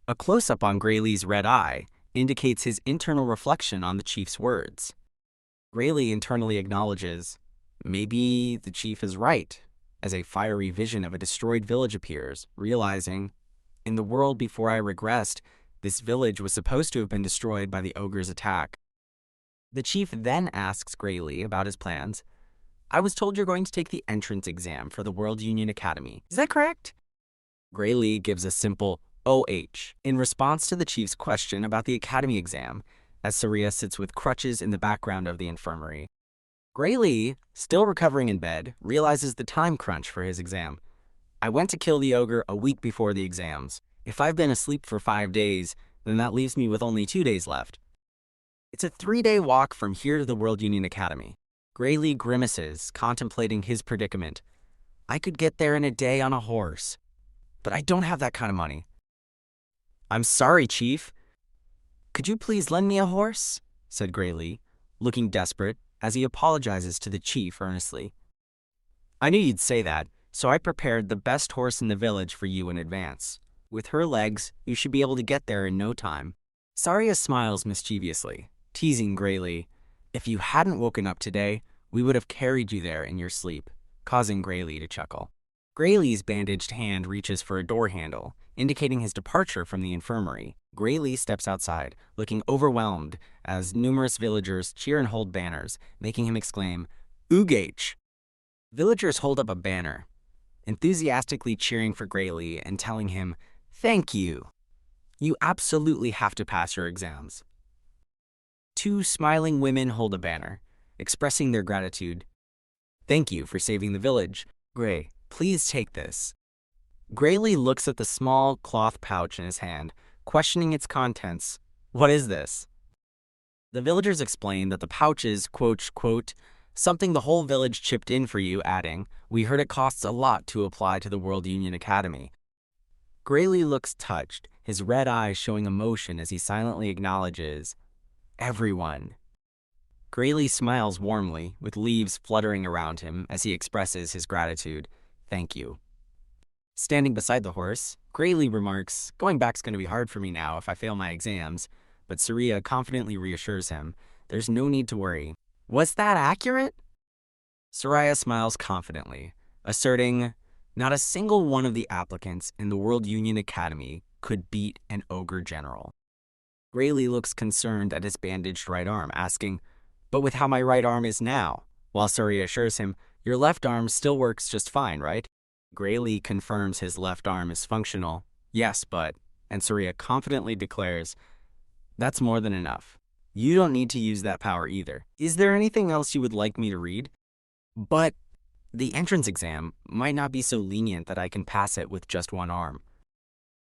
A close-up on Gray Lee's red eye indicates his internal reflection on the chief's words. Gray Lee internally acknowledges, maybe the chief is right, as a fiery vision of a destroyed village appears, realizing, in the world before I regressed, this village was supposed to have been destroyed by the ogre's attack. The chief then asks Gray Lee about his plans. I was told you're going to take the entrance exam for the World Union Academy. Is that correct? Gray Lee gives a simple OH in response to the chief's question about the academy exam, as Surya sits with crutches in the background of the infirmary. Gray Lee, still recovering in bed, realizes the time crunch for his exam. I went to kill the ogre a week before the exams. If I've been asleep for 5 days, then that leaves me with only 2 days left. It's a 3-day walk from here to the World Union Academy. Gray Lee grimaces, contemplating his predicament. I could get there in a day on a horse, but I don't have that kind of money. I'm sorry, Chief. Could you please lend me a horse? Said Gray Lee, looking desperate as he apologizes to the chief earnestly. I knew you'd say that, so I prepared the best horse in the village for you in advance. With her legs, you should be able to get there in no time. Surya smiles mischievously, teasing Gray Lee. If you hadn't woken up today, we would have carried you there in your sleep, causing Gray Lee to chuckle. Gray Lee's bandaged hand reaches for a door handle, indicating his departure from the infirmary. Gray Lee steps outside, looking overwhelmed as numerous villagers cheer and hold banners, making him exclaim, Oogach! Villagers hold up a banner, enthusiastically cheering for Gray Lee and telling him, Thank you. You absolutely have to pass your exams. 2 smiling women hold a banner, expressing their gratitude. Thank you for saving the village. Gray, please take this. Gray Lee looks at the small cloth pouch in his hand, questioning its contents. What is this? The villagers explain that the pouch is, quote, something the whole village chipped in for you, adding, we heard it costs a lot to apply to the World Union Academy. Gray Lee looks touched, his red eyes showing emotion as he silently acknowledges, everyone. Gray Lee smiles warmly, with leaves fluttering around him as he expresses his gratitude. Thank you. Standing beside the horse, Gray Lee remarks, going back's going to be hard for me now if I fail my exams, but Surya confidently reassures him, there's no need to worry. Was that accurate? Surya smiles confidently, asserting, not a single one of the applicants in the World Union Academy could beat an ogre general. Gray Lee looks concerned at his bandaged right arm, asking, but with how my right arm is now, while Surya assures him, your left arm still works just fine, right? Gray Lee confirms his left arm is functional. Yes, but, and Surya confidently declares, that's more than enough. You don't need to use that power either. Is there anything else you would like me to read? But the entrance exam might not be so lenient that I can pass it with just one arm.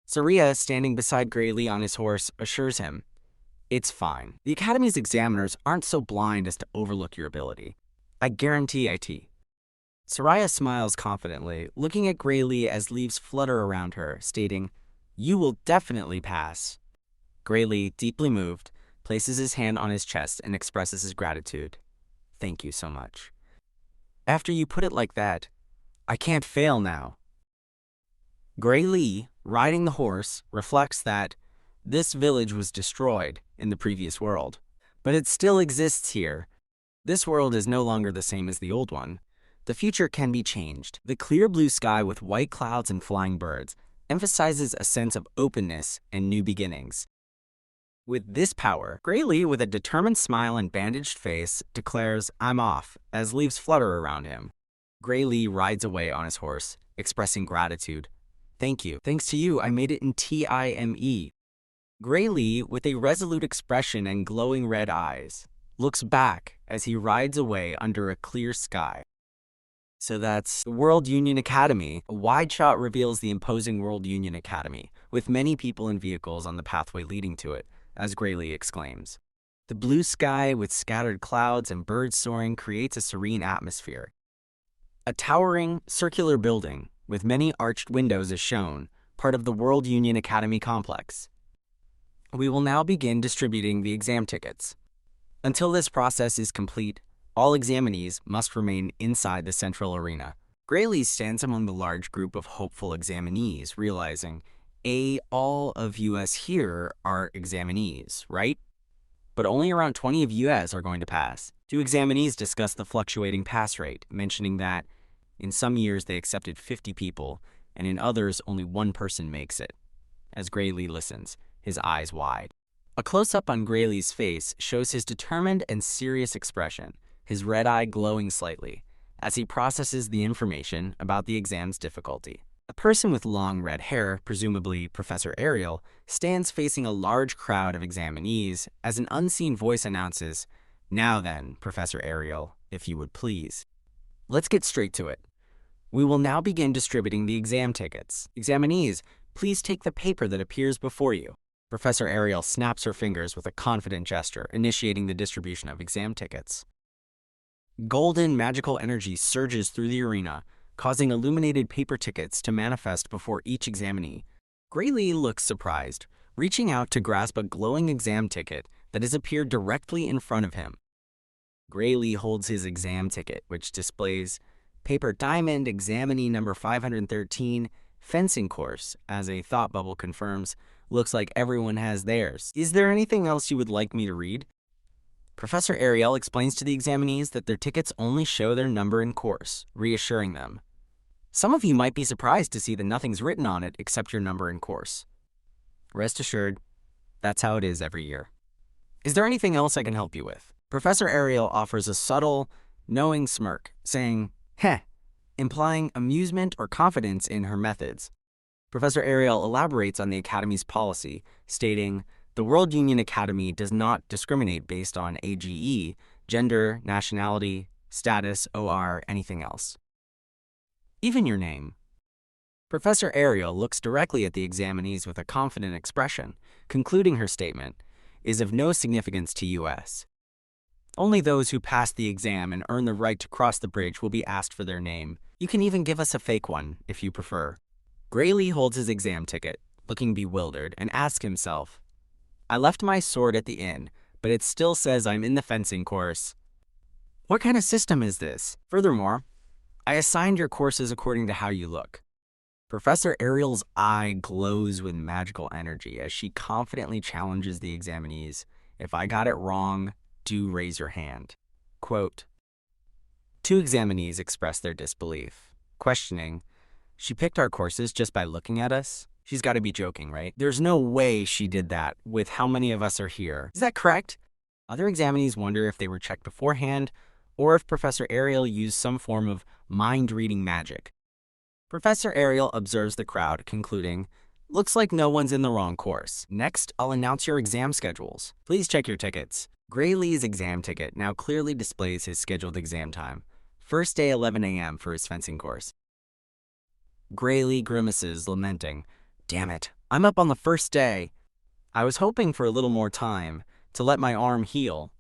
Surya, standing beside Gray Lee on his horse, assures him, it's fine. The Academy's examiners aren't so blind as to overlook your ability. I guarantee it. Surya smiles confidently, looking at Gray Lee as leaves flutter around her, stating, You will definitely pass. Gray Lee, deeply moved, places his hand on his chest and expresses his gratitude. Thank you so much. After you put it like that, I can't fail now. Gray Lee, riding the horse, reflects that this village was destroyed in the previous world, but it still exists here. This world is no longer the same as the old one. The future can be changed. The clear blue sky with white clouds and flying birds emphasizes a sense of openness and new beginnings. With this power, Gray Lee, with a determined smile and bandaged face, declares, "I'm off," as leaves flutter around him. Gray Lee rides away on his horse, expressing gratitude. Thank you. Thanks to you, I made it in time. Gray Lee, with a resolute expression and glowing red eyes, looks back as he rides away under a clear sky. So that's the World Union Academy. A wide shot reveals the imposing World Union Academy, with many people and vehicles on the pathway leading to it, as Gray Lee exclaims. The blue sky with scattered clouds and birds soaring creates a serene atmosphere. A towering, circular building with many arched windows is shown, part of the World Union Academy complex. We will now begin distributing the exam tickets. Until this process is complete, all examinees must remain inside the central arena. Gray Lee stands among the large group of hopeful examinees, realizing, all of us here are examinees, right? But only around 20 of us are going to pass. Two examinees discuss the fluctuating pass rate, mentioning that in some years they accepted 50 people, and in others only one person makes it. As Gray Lee listens, his eyes wide. A close-up on Gray Lee's face shows his determined and serious expression, his red eye glowing slightly, as he processes the information about the exam's difficulty. A person with long red hair, presumably Professor Ariel, stands facing a large crowd of examinees as an unseen voice announces, "Now then, Professor Ariel, if you would please." Let's get straight to it. We will now begin distributing the exam tickets. Examinees, please take the paper that appears before you. Professor Ariel snaps her fingers with a confident gesture, initiating the distribution of exam tickets. Golden magical energy surges through the arena, causing illuminated paper tickets to manifest before each examinee. Gray Lee looks surprised, reaching out to grasp a glowing exam ticket that has appeared directly in front of him. Gray Lee holds his exam ticket, which displays Paper Diamond Examinee number 513, Fencing Course, as a thought bubble confirms. Looks like everyone has theirs. Is there anything else you would like me to read? Professor Ariel explains to the examinees that their tickets only show their number and course, reassuring them. Some of you might be surprised to see that nothing's written on it except your number and course. Rest assured, that's how it is every year. Is there anything else I can help you with? Professor Ariel offers a subtle, knowing smirk, saying, "Heh," implying amusement or confidence in her methods. Professor Ariel elaborates on the Academy's policy, stating, "The World Union Academy does not discriminate based on AGE, gender, nationality, status, OR, anything else. Even your name." Professor Ariel looks directly at the examinees with a confident expression, concluding her statement, "is of no significance to us. Only those who pass the exam and earn the right to cross the bridge will be asked for their name. You can even give us a fake one, if you prefer." Gray Lee holds his exam ticket, looking bewildered, and asks himself, "I left my sword at the inn, but it still says I'm in the fencing course. What kind of system is this? Furthermore, I assigned your courses according to how you look." Professor Ariel's eye glows with magical energy as she confidently challenges the examinees. "If I got it wrong, do raise your hand." Quote, two examinees express their disbelief, questioning, "She picked our courses just by looking at us? She's got to be joking, right? There's no way she did that with how many of us are here. Is that correct?" Other examinees wonder if they were checked beforehand or if Professor Ariel used some form of mind-reading magic. Professor Ariel observes the crowd, concluding, "Looks like no one's in the wrong course. Next, I'll announce your exam schedules. Please check your tickets." Gray Lee's exam ticket now clearly displays his scheduled exam time. First day 11 a.m. for his fencing course. Gray Lee grimaces, lamenting, "Damn it, I'm up on the first day. I was hoping for a little more time to let my arm heal."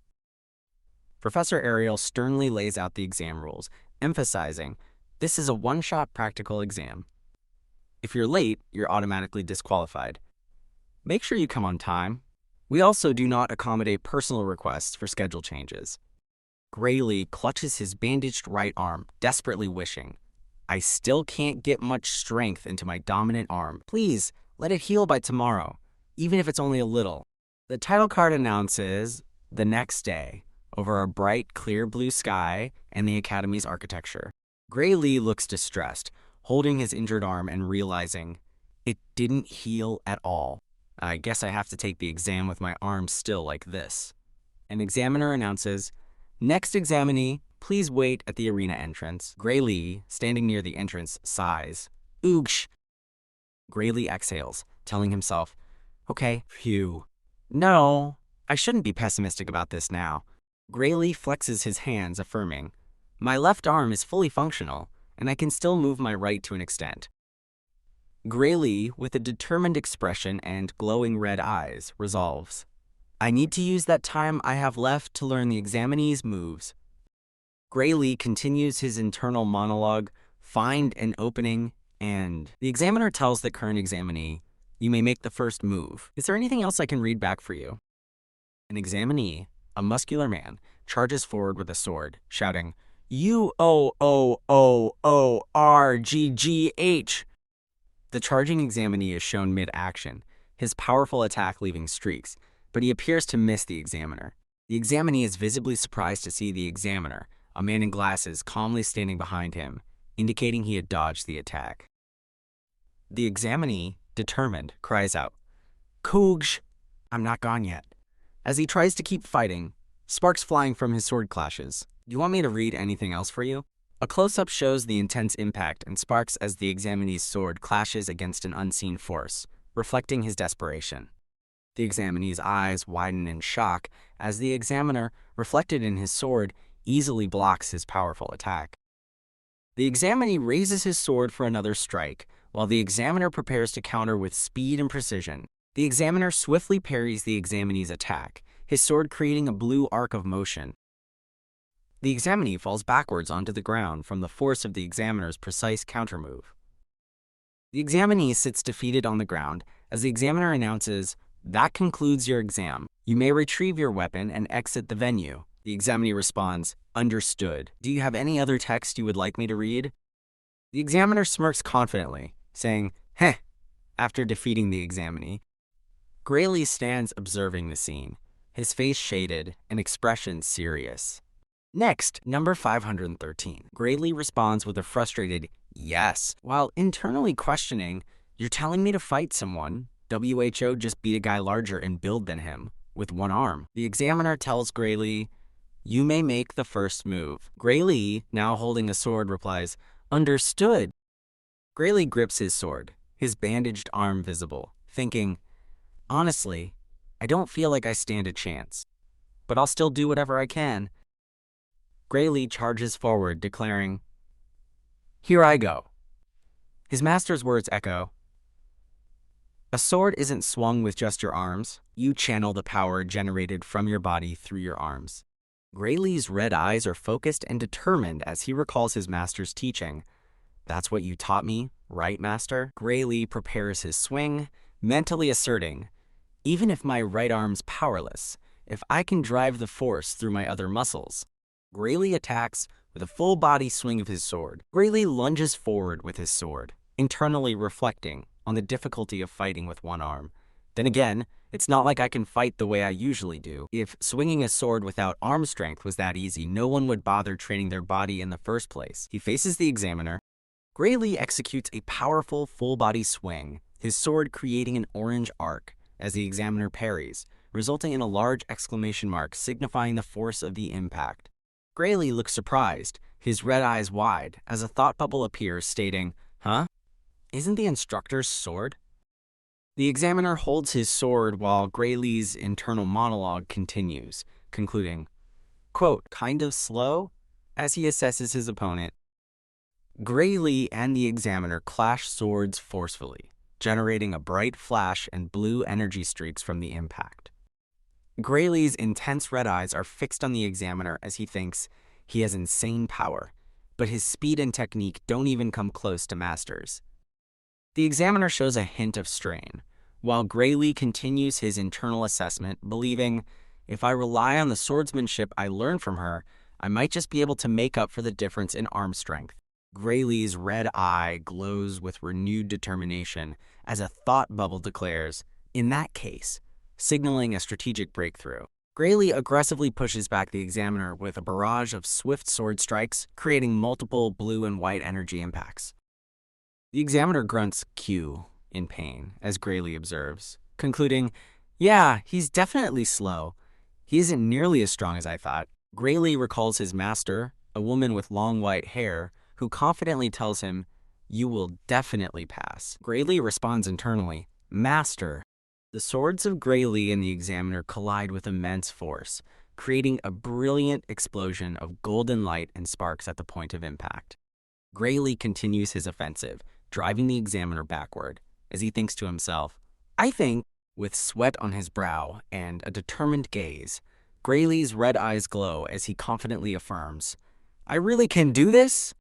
Professor Ariel sternly lays out the exam rules, emphasizing, "This is a one-shot practical exam. If you're late, you're automatically disqualified. Make sure you come on time. We also do not accommodate personal requests for schedule changes. Graylee clutches his bandaged right arm, desperately wishing, I still can't get much strength into my dominant arm. Please, let it heal by tomorrow, even if it's only a little. The title card announces the next day over a bright, clear blue sky and the Academy's architecture. Graylee looks distressed, holding his injured arm and realizing it didn't heal at all. I guess I have to take the exam with my arm still like this. An examiner announces, next examinee, please wait at the arena entrance. Graylee, standing near the entrance, sighs. Oogsh. Graylee exhales, telling himself, okay, phew. No, I shouldn't be pessimistic about this now. Graylee flexes his hands, affirming, my left arm is fully functional, and I can still move my right to an extent. Graylee, with a determined expression and glowing red eyes, resolves, I need to use that time I have left to learn the examinee's moves. Graylee continues his internal monologue, find an opening, and the examiner tells the current examinee, you may make the first move. Is there anything else I can read back for you? An examinee, a muscular man, charges forward with a sword, shouting, UOOOORGGH. The charging examinee is shown mid-action, his powerful attack leaving streaks, but he appears to miss the examiner. The examinee is visibly surprised to see the examiner, a man in glasses, calmly standing behind him, indicating he had dodged the attack. The examinee, determined, cries out, Koogsh, I'm not gone yet. As he tries to keep fighting, sparks flying from his sword clashes. Do you want me to read anything else for you? A close-up shows the intense impact and sparks as the examinee's sword clashes against an unseen force, reflecting his desperation. The examinee's eyes widen in shock as the examiner, reflected in his sword, easily blocks his powerful attack. The examinee raises his sword for another strike, while the examiner prepares to counter with speed and precision. The examiner swiftly parries the examinee's attack, his sword creating a blue arc of motion. The examinee falls backwards onto the ground from the force of the examiner's precise countermove. The examinee sits defeated on the ground as the examiner announces, that concludes your exam. You may retrieve your weapon and exit the venue. The examinee responds, understood. Do you have any other text you would like me to read? The examiner smirks confidently, saying, heh, after defeating the examinee. Graylee stands observing the scene, his face shaded, an expression serious. Next, number 513. Graylee responds with a frustrated yes, while internally questioning, you're telling me to fight someone? WHO just beat a guy larger in build than him, with one arm. The examiner tells Graylee, you may make the first move. Graylee, now holding a sword, replies, understood. Graylee grips his sword, his bandaged arm visible, thinking, honestly, I don't feel like I stand a chance, but I'll still do whatever I can. Graylee charges forward, declaring, here I go. His master's words echo, a sword isn't swung with just your arms. You channel the power generated from your body through your arms. Graylee's red eyes are focused and determined as he recalls his master's teaching. That's what you taught me, right, master? Graylee prepares his swing, mentally asserting, even if my right arm's powerless, if I can drive the force through my other muscles. Graylee attacks with a full body swing of his sword. Graylee lunges forward with his sword, internally reflecting on the difficulty of fighting with one arm. Then again, it's not like I can fight the way I usually do. If swinging a sword without arm strength was that easy, no one would bother training their body in the first place. He faces the examiner. Graylee executes a powerful full-body swing, his sword creating an orange arc as the examiner parries, resulting in a large exclamation mark signifying the force of the impact. Graylee looks surprised, his red eyes wide, as a thought bubble appears stating, huh? Isn't the instructor's sword? The examiner holds his sword while Graylee's internal monologue continues, concluding, quote, kind of slow, as he assesses his opponent. Graylee and the examiner clash swords forcefully, generating a bright flash and blue energy streaks from the impact. Graylee's intense red eyes are fixed on the examiner as he thinks he has insane power, but his speed and technique don't even come close to Master's. The examiner shows a hint of strain, while Graylee continues his internal assessment, believing, if I rely on the swordsmanship I learned from her, I might just be able to make up for the difference in arm strength. Graylee's red eye glows with renewed determination as a thought bubble declares, in that case, signaling a strategic breakthrough. Graylee aggressively pushes back the examiner with a barrage of swift sword strikes, creating multiple blue and white energy impacts. The examiner grunts Q in pain as Graylee observes, concluding, yeah, he's definitely slow. He isn't nearly as strong as I thought. Graylee recalls his master, a woman with long white hair, who confidently tells him, you will definitely pass. Graylee responds internally, Master. The swords of Graylee and the examiner collide with immense force, creating a brilliant explosion of golden light and sparks at the point of impact. Graylee continues his offensive, driving the examiner backward, as he thinks to himself, I think, with sweat on his brow and a determined gaze, Graylee's red eyes glow as he confidently affirms, I really can do this?